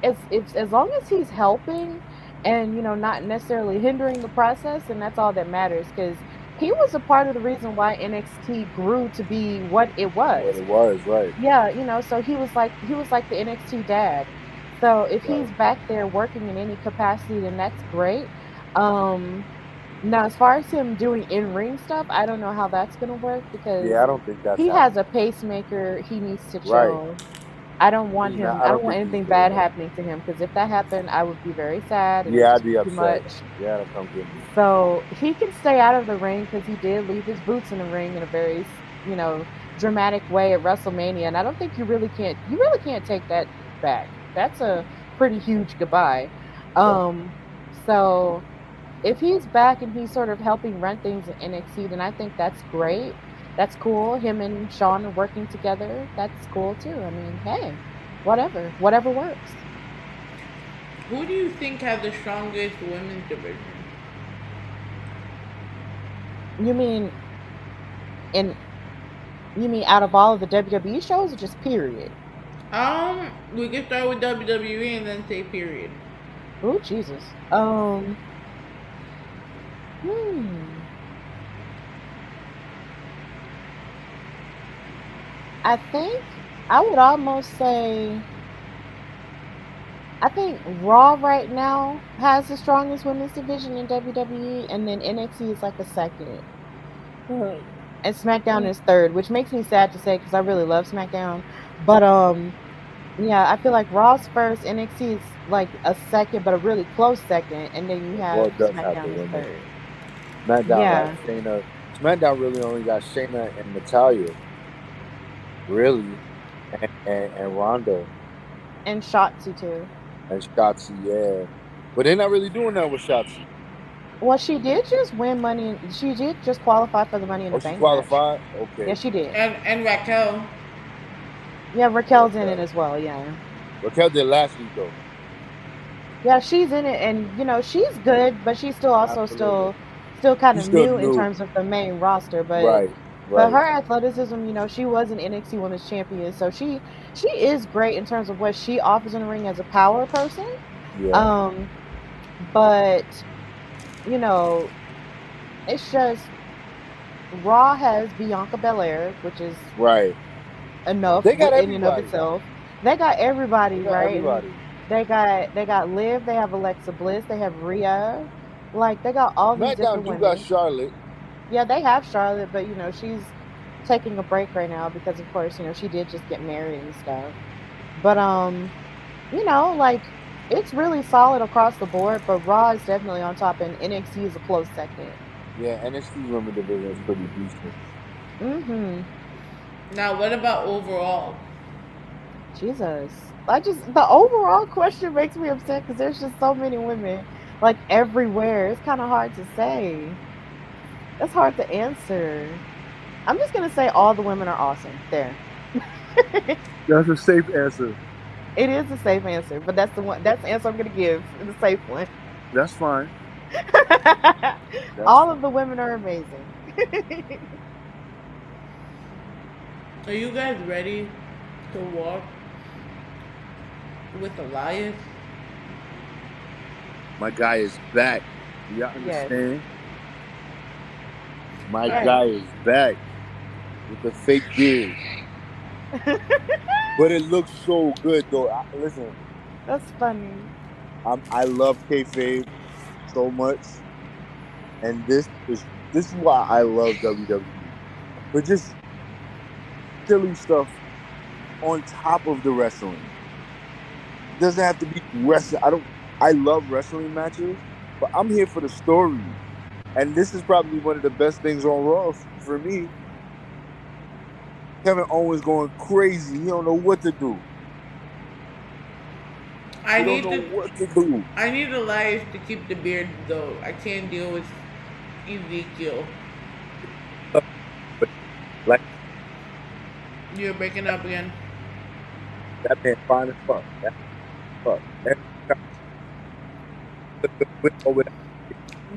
as long as he's helping and not necessarily hindering the process, and that's all that matters, because he was a part of the reason why NXT grew to be what it was. What it was, right? Yeah, so he was like the NXT dad. So if he's back there working in any capacity, then that's great. Now, as far as him doing in-ring stuff, I don't know how that's going to work, because I don't think that's he has a pacemaker. He needs to chill. Right. I don't want He's him. not- I I don't don't want think anything he's bad doing that. happening to him, because if that happened, I would be very sad. And Yeah, it's I'd be too upset. much. Yeah, that sounds good. So he can stay out of the ring, because he did leave his boots in the ring in a very, dramatic way at WrestleMania, and I don't think you really can't take that back. That's a pretty huge goodbye. So if he's back and he's sort of helping run things in NXT, then I think that's great. That's cool. Him and Sean are working together. That's cool too. I mean, hey, whatever works. Who do you think has the strongest women's division? You mean out of all of the WWE shows, or just period? We can start with WWE and then say period. Oh Jesus. I think I would almost say I think Raw right now has the strongest women's division in WWE, and then NXT is like a second. And SmackDown is third, which makes me sad to say because I really love SmackDown. But yeah, I feel like Raw's first, NXT is like a second, but a really close second, and then you have SmackDown as third. SmackDown got Shayna. SmackDown really only got Shayna and Natalya, really, and Ronda. And Shotzi too. And Shotzi, yeah, but they're not really doing that with Shotzi. Well, she did just win money. She did just qualify for the Money in the Bank. She qualified? Match. Okay. Yeah, she did. And Raquel. Yeah, Raquel's in it as well. Yeah. Raquel did last week though. Yeah, she's in it, and you know she's good, but she's still also still kind of new in terms of the main roster. But right. But her athleticism, you know, she was an NXT Women's Champion, so she is great in terms of what she offers in the ring as a power person. Yeah. But you know, it's just Raw has Bianca Belair, which is right enough they got in and of itself. They got everybody, right? Everybody. They got Liv, they have Alexa Bliss, they have Rhea, like they got all these different women. You got Charlotte. Yeah, they have Charlotte, but you know she's taking a break right now because, of course, you know she did just get married and stuff. But you know, like it's really solid across the board. But Raw is definitely on top, and NXT is a close second. Yeah, NXT Women's Division is pretty decent. Now, what about overall? Jesus, the overall question makes me upset because there's just so many women, like everywhere. It's kind of hard to say. It's hard to answer. I'm just gonna say all the women are awesome. There. That's a safe answer. It is a safe answer, but that's the answer I'm gonna give. The safe one. That's fine. All of the women are amazing. Are you guys ready to walk with Elias? My guy is back. Do y'all understand? Yes. My guy is back with the fake beard. But it looks so good, though. Listen. That's funny. I love Kayfabe so much. And this is why I love WWE. But just silly stuff on top of the wrestling. It doesn't have to be wrestling. I love wrestling matches, but I'm here for the story. And this is probably one of the best things on Raw for me. Kevin Owens going crazy. He don't know what to do. I need Elias to keep the beard though. I can't deal with Ezekiel. Like you're breaking up again. That man fine as fuck.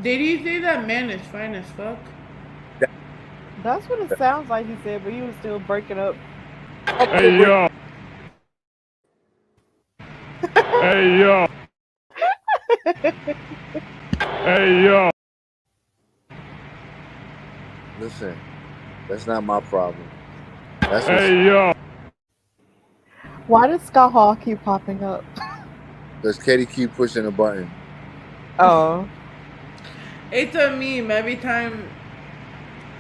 Did he say that man is fine as fuck? That's what it sounds like he said, but he was still breaking up. Hey yo. Hey yo. Hey yo. Listen, that's not my problem. Hey yo. Why does Scott Hall keep popping up? Does Katie keep pushing the button? Oh. It's a meme every time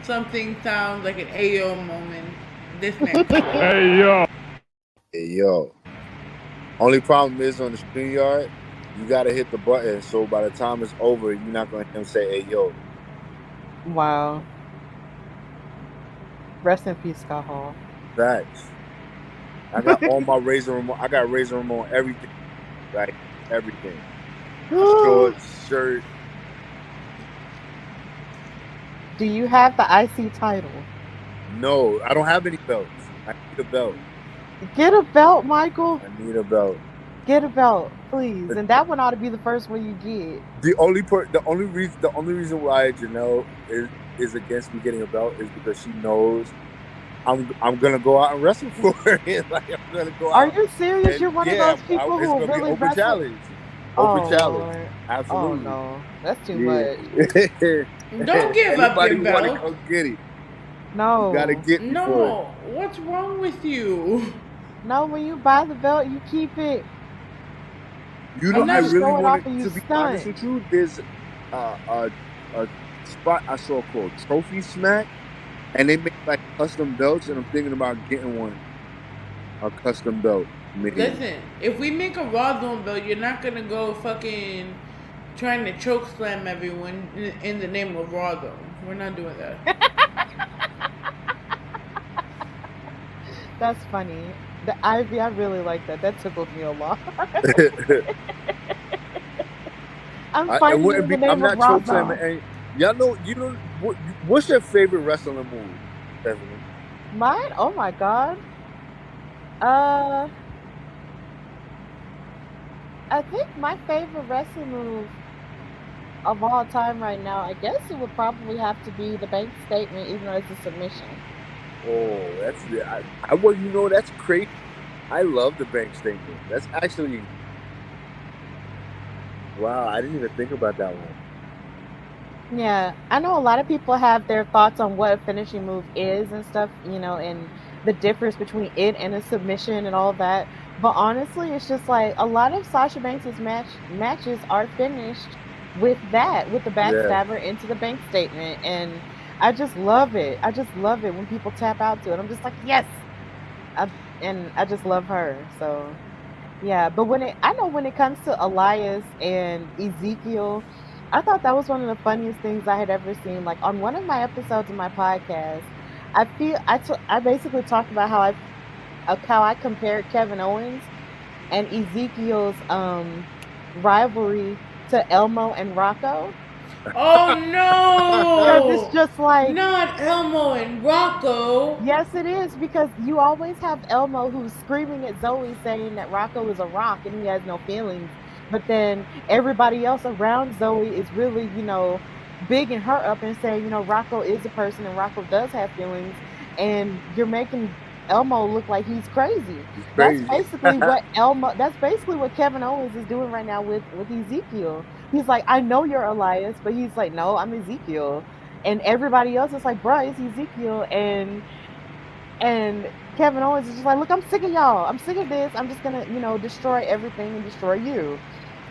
something sounds like an Ayo moment. This man. Hey yo. Hey yo. Only problem is on the Streamyard, you gotta hit the button, so by the time it's over, you're not gonna hear him say, "Hey yo." Wow. Rest in peace, Scott Hall. Facts. I got all my Razor Ramon. I got Razor Ramon everything, like everything. Shorts, shirt. Do you have the IC title? No, I don't have any belts. I need a belt. Get a belt, Michael. I need a belt. Get a belt, please. And that one ought to be the first one you get. The only reason why Janelle is against me getting a belt is because she knows I'm gonna go out and wrestle for it. Like I'm gonna go Are out. you serious? And You're one of yeah, those people it's who gonna be really open wrestle. challenge. Oh Open challenge. Lord. Absolutely. Oh no, that's too Yeah. much. Don't give up Anybody your who wanna belt. come get it, No. you gotta get me for No, what's wrong with you? No, when you buy the belt, you keep it. it. You know, I'm I not really show it off wanted and you to be stunt. honest with you. There's a spot I saw called Trophy Smack, and they make like custom belts, and I'm thinking about getting one, a custom belt. Maybe. Listen, if we make a Rawrdzone belt, you're not gonna go fucking trying to choke slam everyone in the name of Rawrdzone. We're not doing that. That's funny. I really like that. That tickled me a lot. I'm fighting in the name I'm of not choke slamming. Rawrdzone. And y'all know, you know, what's your favorite wrestling move, Stephanie? Mine? Oh my god. I think my favorite wrestling move of all time right now, I guess it would probably have to be the bank statement, even though it's a submission. Oh, that's well, you know, that's crazy. I love the bank statement. That's actually, wow, I didn't even think about that one. Yeah, I know a lot of people have their thoughts on what a finishing move is and stuff, you know, and the difference between it and a submission and all that. But honestly, it's just like a lot of Sasha Banks' matches are finished with that, with the backstabber into the bank statement. And I just love it. I just love it when people tap out to it. I'm just like, yes. And I just love her. So yeah, but I know when it comes to Elias and Ezekiel, I thought that was one of the funniest things I had ever seen. Like on one of my episodes of my podcast, I basically talked about how I compared Kevin Owens and Ezekiel's rivalry to Elmo and Rocco. Oh no! Because it's just like not Elmo and Rocco. Yes, it is, because you always have Elmo who's screaming at Zoe saying that Rocco is a rock and he has no feelings. But then everybody else around Zoe is really, you know, bigging her up and saying, you know, Rocco is a person and Rocco does have feelings. And you're making Elmo look like he's crazy. That's basically what Kevin Owens is doing right now with Ezekiel. He's like, I know you're Elias, but he's like, no, I'm Ezekiel. And everybody else is like, bruh, it's Ezekiel. And Kevin Owens is just like, look, I'm sick of y'all. I'm sick of this. I'm just gonna, you know, destroy everything and destroy you.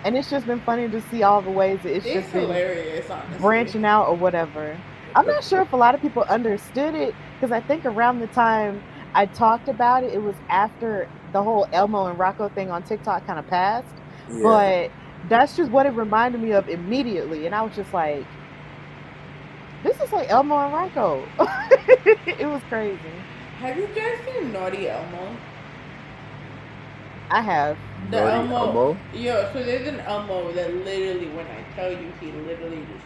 And it's just been funny to see all the ways that it's just hilarious, honestly. Branching out or whatever. I'm not sure if a lot of people understood it, because I think around the time I talked about it, it was after the whole Elmo and Rocco thing on TikTok kind of passed. Yeah. But that's just what it reminded me of immediately. And I was just like, this is like Elmo and Rocco. It was crazy. Have you guys seen Naughty Elmo? I have. The Elmo? Yo, so there's an Elmo that literally, when I tell you, he literally just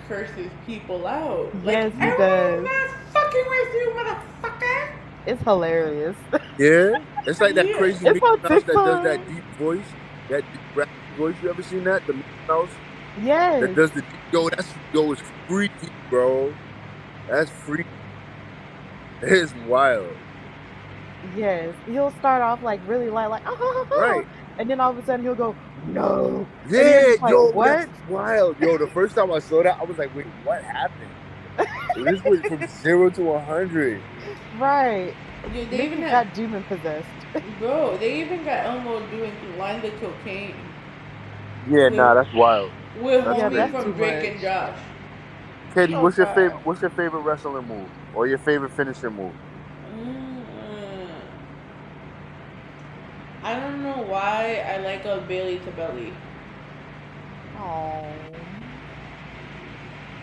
curses people out. Yes, like, he does. I'm not fucking with you, motherfucker. It's hilarious. Yeah, it's like that crazy Mickey Mouse that does that deep voice, that deep rap voice. You ever seen that? The Mickey Mouse? Yes. That does the deep, it's freaky, bro. That's freaky. It's wild. Yes, he'll start off like really light, like right, and then all of a sudden he'll go no. Yeah, like, yo, what? That's wild. Yo, the first time I saw that, I was like, wait, what happened? This went from 0 to 100. Right. Yeah, they even got demon possessed. Bro, they even got Elmo doing lines of cocaine. Yeah, that's wild. We're homie from Drake and Josh. Katie, what's your favorite wrestling move or your favorite finisher move? I don't know why I like a Bailey to belly. Oh.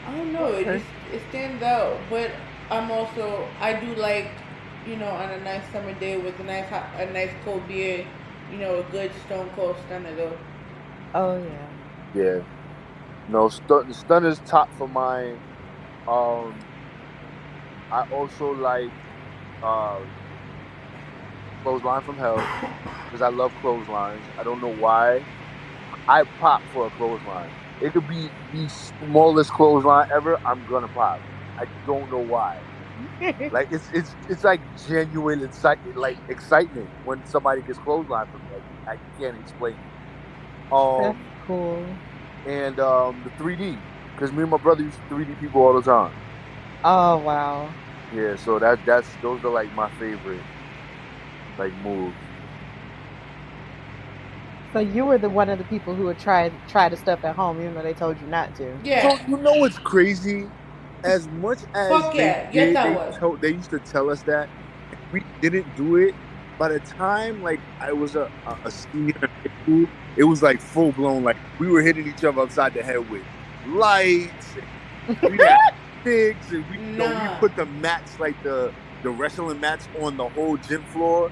I don't know. It stands out. But I do like, you know, on a nice summer day with a nice cold beer, you know, a good Stone Cold Stunner though. Oh yeah. Yeah. No, Stunner's top for mine. I also like Clothesline from Hell, because I love clotheslines. I don't know why. I pop for a clothesline. It could be the smallest clothesline ever. I'm gonna pop. I don't know why. Like it's like genuine excitement when somebody gets clothesline from me. I can't explain it. That's cool. And the 3D, because me and my brother used to 3D people all the time. Oh wow. Yeah, so those are like my favorite like moves. So you were one of the people who would try the stuff at home, even though they told you not to. Yeah. So you know what's crazy? As much as Fuck yeah. Yes, I was. they used to tell us that, and we didn't do it. By the time like I was a senior in high school, it was like full blown. Like we were hitting each other upside the head with lights. And we had sticks, and we put the mats, like the wrestling mats, on the whole gym floor,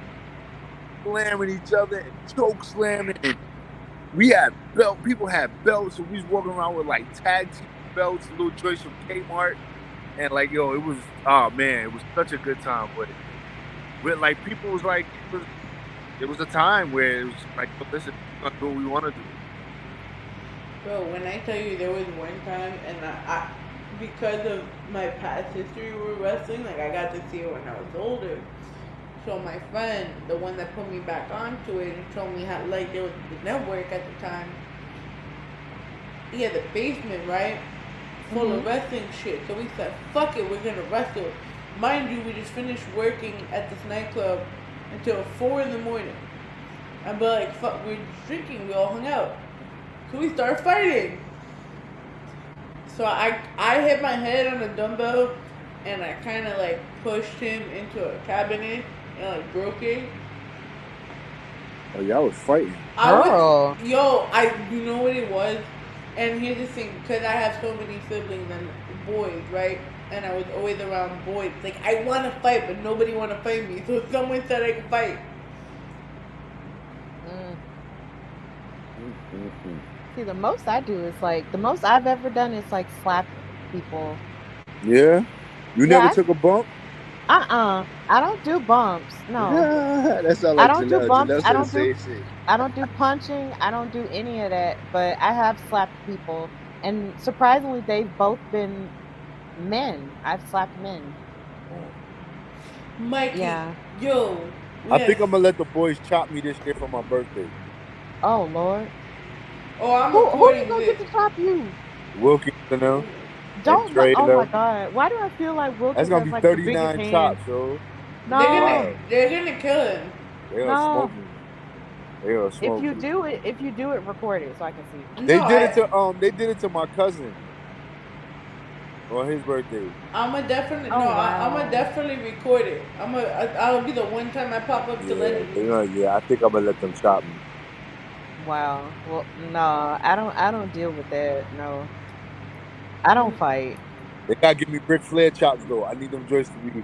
slamming each other and choke slamming. And we had people had belts, so we was walking around with like tag team belts, little joints from Kmart, and like it was it was such a good time. But like people was like it was a time where it was like, listen, we're gonna do what we want to do. Bro, when I tell you there was one time, and I because of my past history with wrestling, like I got to see it when I was older. So my friend, the one that put me back onto it and told me how, like, there was the network at the time. He had the basement, right? Full of wrestling shit. So we said, fuck it, we're gonna wrestle. Mind you, we just finished working at this nightclub until 4 in the morning. And but like, fuck, we're just drinking, we all hung out. So we started fighting. So I hit my head on a dumbbell and I kind of like pushed him into a cabinet and like broke it. Oh, y'all was fighting. You know what it was? And here's the thing, because I have so many siblings and boys, right? And I was always around boys. Like, I want to fight, but nobody want to fight me. So someone said I could fight. See, the most I do is like, the most I've ever done is like slap people. Yeah? You never took a bump? I don't do bumps. No. That's not like I don't do bumps. I don't do shit. punching. I don't do any of that. But I have slapped people, and surprisingly, they've both been men. I've slapped men. Mikey, yeah. Yo. I think I'm gonna let the boys chop me this year for my birthday. Oh Lord. Oh, I'm who you gonna get to chop you? Wilkinson, though. Don't. Oh my God. Why do I feel like Wilkinson? That's gonna be 39 chops, yo. No. They're gonna kill him. They're gonna smoke me. They're gonna smoke me. If you do it, record it so I can see. They did it to my cousin on his birthday. I'ma definitely record it. I'll be the one time I pop up to let you. I think I'm gonna let them chop me. Wow. Well, no, I don't deal with that. No. I don't fight. They gotta give me Ric Flair chops though. I need them joints to be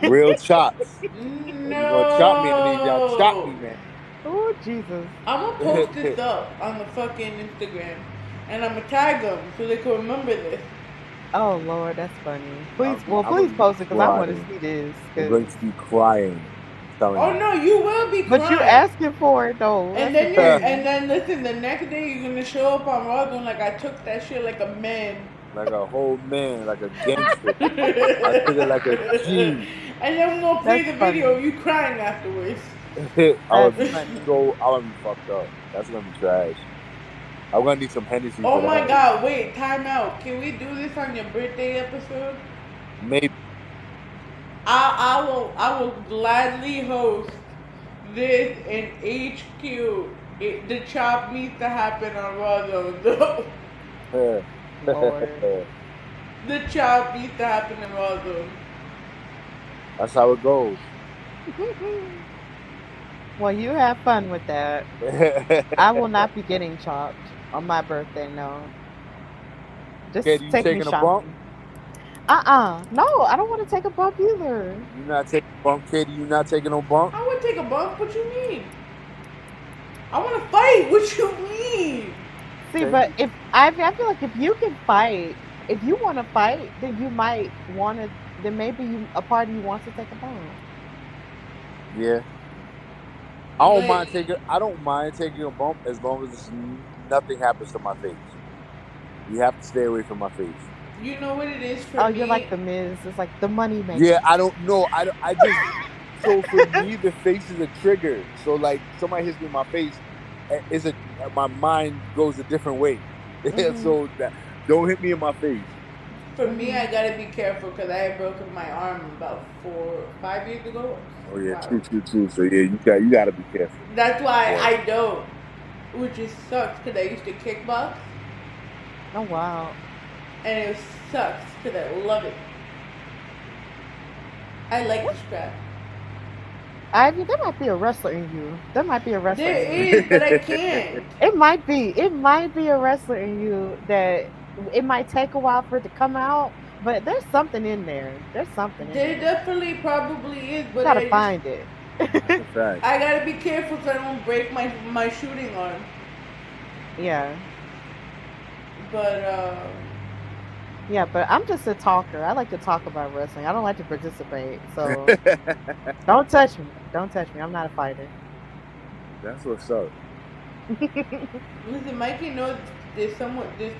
real chops. No. You're gonna chop me, I need y'all chop me, man. Oh Jesus. I'm gonna post this up on the fucking Instagram, and I'm gonna tag them so they can remember this. Oh Lord, that's funny. Please post it because I want to see this. I'm going to be crying. Oh no, you will be crying. But you asking for it though. And then listen, the next day you're gonna show up on Rawrdzone like I took that shit like a man. Like a whole man, like a gangster. I took it like a G. And then we're gonna play the video of you crying afterwards. I would be fucked up. That's gonna be trash. I'm gonna need some Hennessy. Oh my God, wait, time out. Can we do this on your birthday episode? Maybe. I will gladly host this in HQ. The chop needs to happen on Rawrdzone though. The chop needs to happen in Rawrdzone. That's how it goes. Well, you have fun with that. I will not be getting chopped on my birthday, no. Just you take taking me a shopping. bump? No, I don't want to take a bump either. You not taking a bump, Katie? You not taking no bump? I would take a bump. What you mean? I want to fight. What you mean? See, but I feel like if you can fight, if you want to fight, then you might want to. Then maybe a part of you wants to take a bump. Yeah. I don't mind taking a bump as long as nothing happens to my face. You have to stay away from my face. You know what it is for Oh, me? you're like the Miz. It's like the money maker. Yeah, I don't know. I just so for me the face is a trigger. So like somebody hits me in my face, my mind goes a different way. So that don't hit me in my face. For me, I gotta be careful because I had broken my arm about 5 years ago. Oh yeah, Wow. true. So yeah, you gotta be careful. That's why Yeah. I don't, which just sucks because I used to kickbox, Oh wow. and it sucks because I love it. I like the strap. Ivy, there might be a wrestler in you. There might be a wrestler There in you. is, but I can't. It might be. It might be a wrestler in you that it might take a while for it to come out, but there's something in there. There's something in There there. definitely probably is, You but gotta find it. That's a fact. I gotta be careful so I don't break my shooting arm. Yeah. But Yeah, but I'm just a talker. I like to talk about wrestling. I don't like to participate. So don't touch me. Don't touch me. I'm not a fighter. That's what's up. listen, Mikey knows there's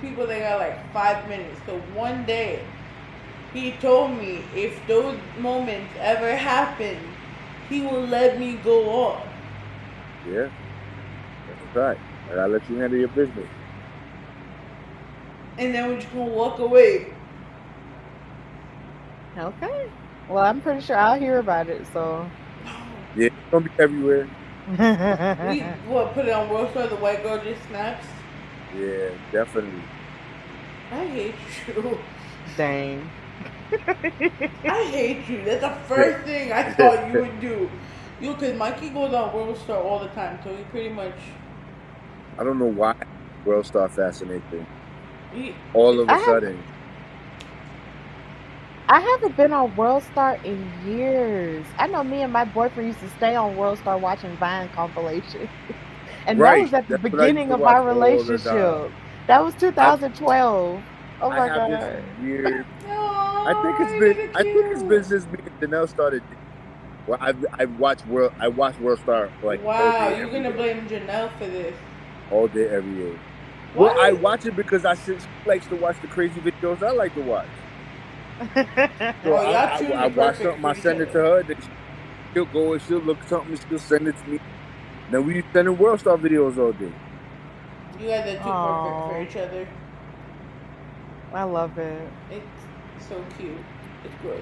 people that got like 5 minutes. So one day, he told me if those moments ever happen, he will let me go off. Yeah, that's a fact. I gotta let you handle your business. And then we're just gonna walk away. Okay. Well, I'm pretty sure I'll hear about it. So. Yeah, it's gonna be everywhere. We put it on World Star, the white girl just snaps. Yeah, definitely. I hate you. Dang. I hate you. That's the first thing I thought you would do. Because Mikey goes on World Star all the time, so he pretty much. I don't know why World Star fascinates me. All of a sudden. I haven't been on World Star in years. I know me and my boyfriend used to stay on World Star watching Vine compilation. And Right. that was at the That's what I used beginning to of watch our all the relationship. time. That was 2012. Oh I my have god. this weird. Oh, I think it's been since me and Janelle started. Well, I watched World Star like all wow, day, you're every gonna day. blame Janelle for this. All day, every day. What? Well, I watch it because she likes to watch the crazy videos I like to watch. So Oh, y'all truly I watch perfect something, I for send each it to her, then she'll go and she'll look something, and she'll send it to me. Then we sending World Star videos all day. You guys are too Aw. perfect for each other. I love it. It's so cute. It's gross.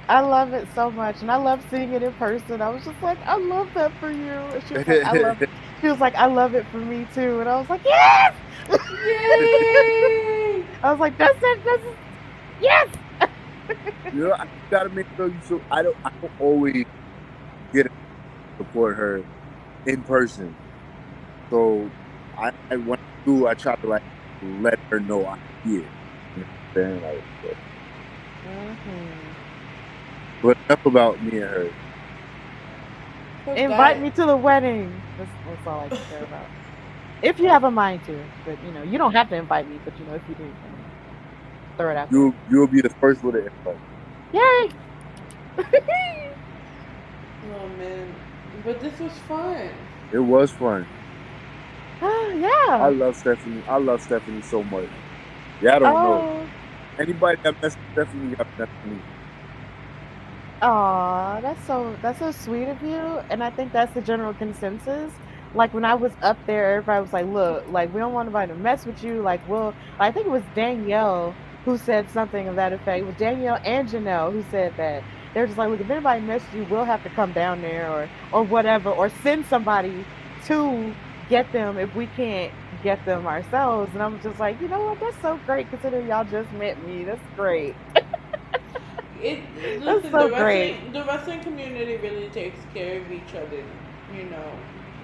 I love it so much, and I love seeing it in person. I was just like, I love that for you. And she was like, I love it. She was like, I love it for me too. And I was like, yes! Yay! I was like, that's it. Yes! You know, I gotta make sure I don't always get to support her in person. So when I do, I try to like let her know I'm here. You know what I'm saying? Like, but enough about me and her. Invite me to the wedding. That's all I care about. If you have a mind to, but you don't have to invite me. But if you do, throw it out. You'll be the first with an invite. Yay! Oh man, but this was fun. It was fun. Yeah. I love Stephanie. I love Stephanie so much. Yeah, I don't know. Anybody that messed with Stephanie got messed with me. Aw, that's so sweet of you, and I think that's the general consensus. Like when I was up there, everybody was like, "Look, like we don't want anybody to mess with you." Like, I think it was Danielle who said something of that effect. It was Danielle and Janelle who said that. They're just like, "Look, if anybody messes with you, we'll have to come down there or whatever, or send somebody to get them if we can't get them ourselves." And I'm just like, you know what? That's so great considering y'all just met me. That's great. Listen, so great. The wrestling community really takes care of each other.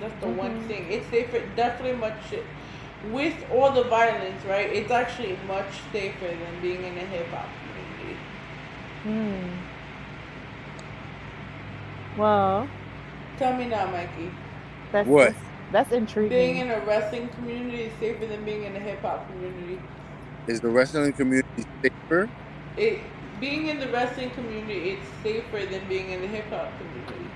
That's the one thing. It's safer, definitely much. With all the violence, right? It's actually much safer than being in a hip hop community. Well, tell me now, Mikey. That's intriguing. Being in a wrestling community is safer than being in a hip hop community. Is the wrestling community safer? Being in the wrestling community, it's safer than being in the hip hop community.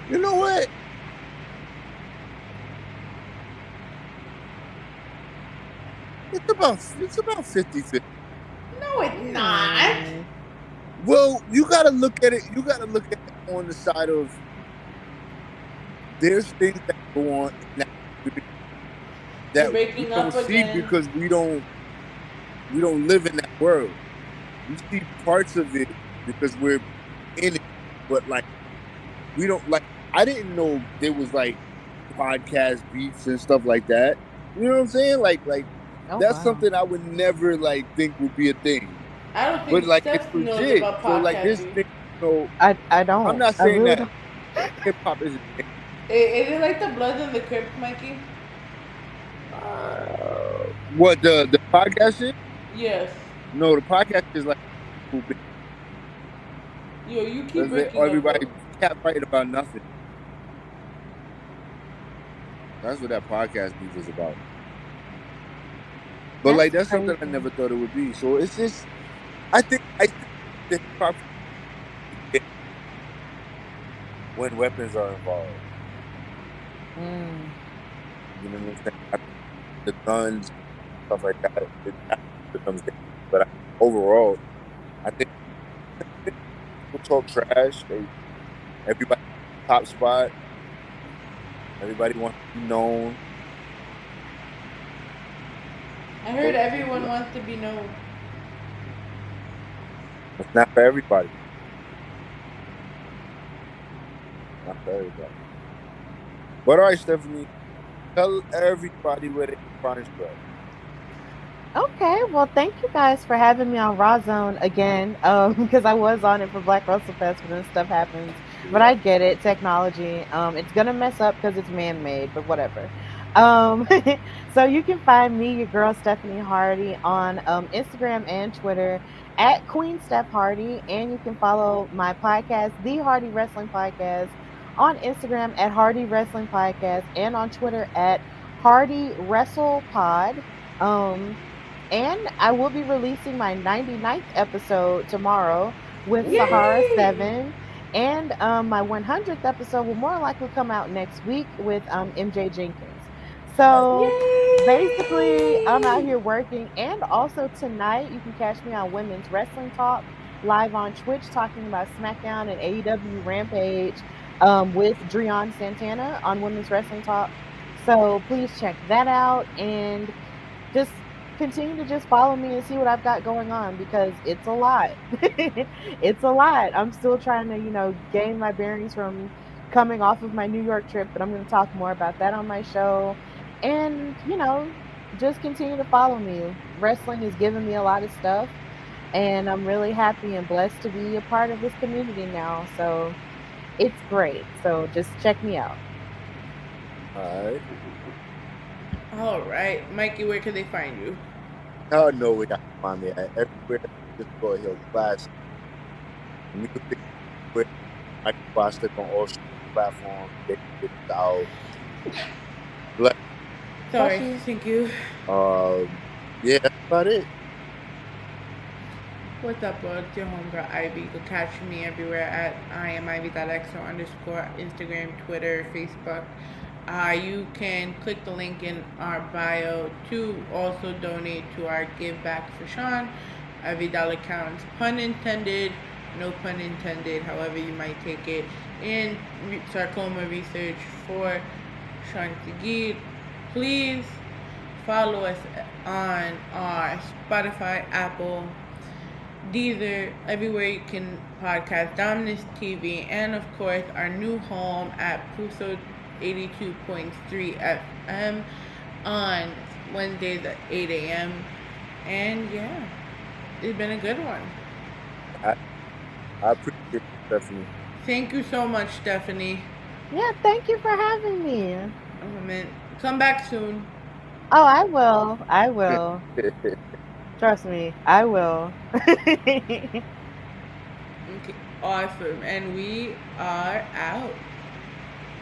You know what? about 50-50. No, it's not. Well, you gotta look at it. You gotta look at it on the side of there's things that go on in that You're we breaking don't up see again. because we don't live in that world. We see parts of it because we're in it, but like we don't like. I didn't know there was like podcast beefs and stuff like that. You know what I'm saying? Like that's something I would never like think would be a thing. I don't think But like Steph it's knows legit. about So like this podcasting. thing, I don't. I'm not I saying really that hip hop isn't. Is it like the Bloods and the Crips, Mikey? What the podcast shit? Yes. No, the podcast is like Yo, you keep breaking everybody up. cat fighting about nothing. That's what that podcast beef is about. But like that's something I never thought it would be. So it's just I think the hip hop when weapons are involved. You know what I'm saying? The guns, stuff like that, it becomes dangerous. But overall, I think people talk trash. Everybody top spot. Everybody wants to be known. I heard everyone wants to be known. It's not for everybody. Not for everybody. But all right, Stephanie, tell everybody where they can find you. Okay, well, thank you guys for having me on Rawrrzone again, because I was on it for Black Russell Fest when this stuff happens. But I get it, technology. It's gonna mess up because it's man-made, but whatever. So you can find me, your girl Stephanie Hardy, on Instagram and Twitter at Queen Steph Hardy, and you can follow my podcast, The Hardy Wrestling Podcast, on Instagram at Hardy Wrestling Podcast, and on Twitter at Hardy Wrestle Pod. And I will be releasing my 99th episode tomorrow with Sahara 7. And my 100th episode will more likely come out next week with MJ Jenkins. So basically, I'm out here working. And also tonight, you can catch me on Women's Wrestling Talk live on Twitch talking about SmackDown and AEW Rampage with Drian Santana on Women's Wrestling Talk. So please check that out and just continue to just follow me and see what I've got going on because it's a lot. It's a lot. I'm still trying to, gain my bearings from coming off of my New York trip, but I'm going to talk more about that on my show. And, just continue to follow me. Wrestling has given me a lot of stuff, and I'm really happy and blessed to be a part of this community now. So it's great. So just check me out. All right. Mikey, where can they find you? Y'all know where y'all can find me at. Everywhere. Just go ahead, Class. Music with Mike Bostic on all platforms. They can get it out. Sorry, thank you. Yeah, that's about it. What's up, bro? It's your homegirl Ivy. You can catch me everywhere at IamIvy.xo_, Instagram, Twitter, Facebook. You can click the link in our bio to also donate to our Give Back for Sean. Every dollar counts. Pun intended. No pun intended. However you might take it. And sarcoma research for Sean Tegid. Please follow us on our Spotify, Apple, Deezer, everywhere you can podcast, Dominus TV, and of course our new home at Puso 82.3 FM on Wednesdays at 8 a.m. And yeah, it's been a good one. I appreciate it, Stephanie. Thank you so much, Stephanie. Yeah, thank you for having me. Oh, man. Come back soon. Oh, I will. I will. Trust me, I will. Okay, awesome. And we are out.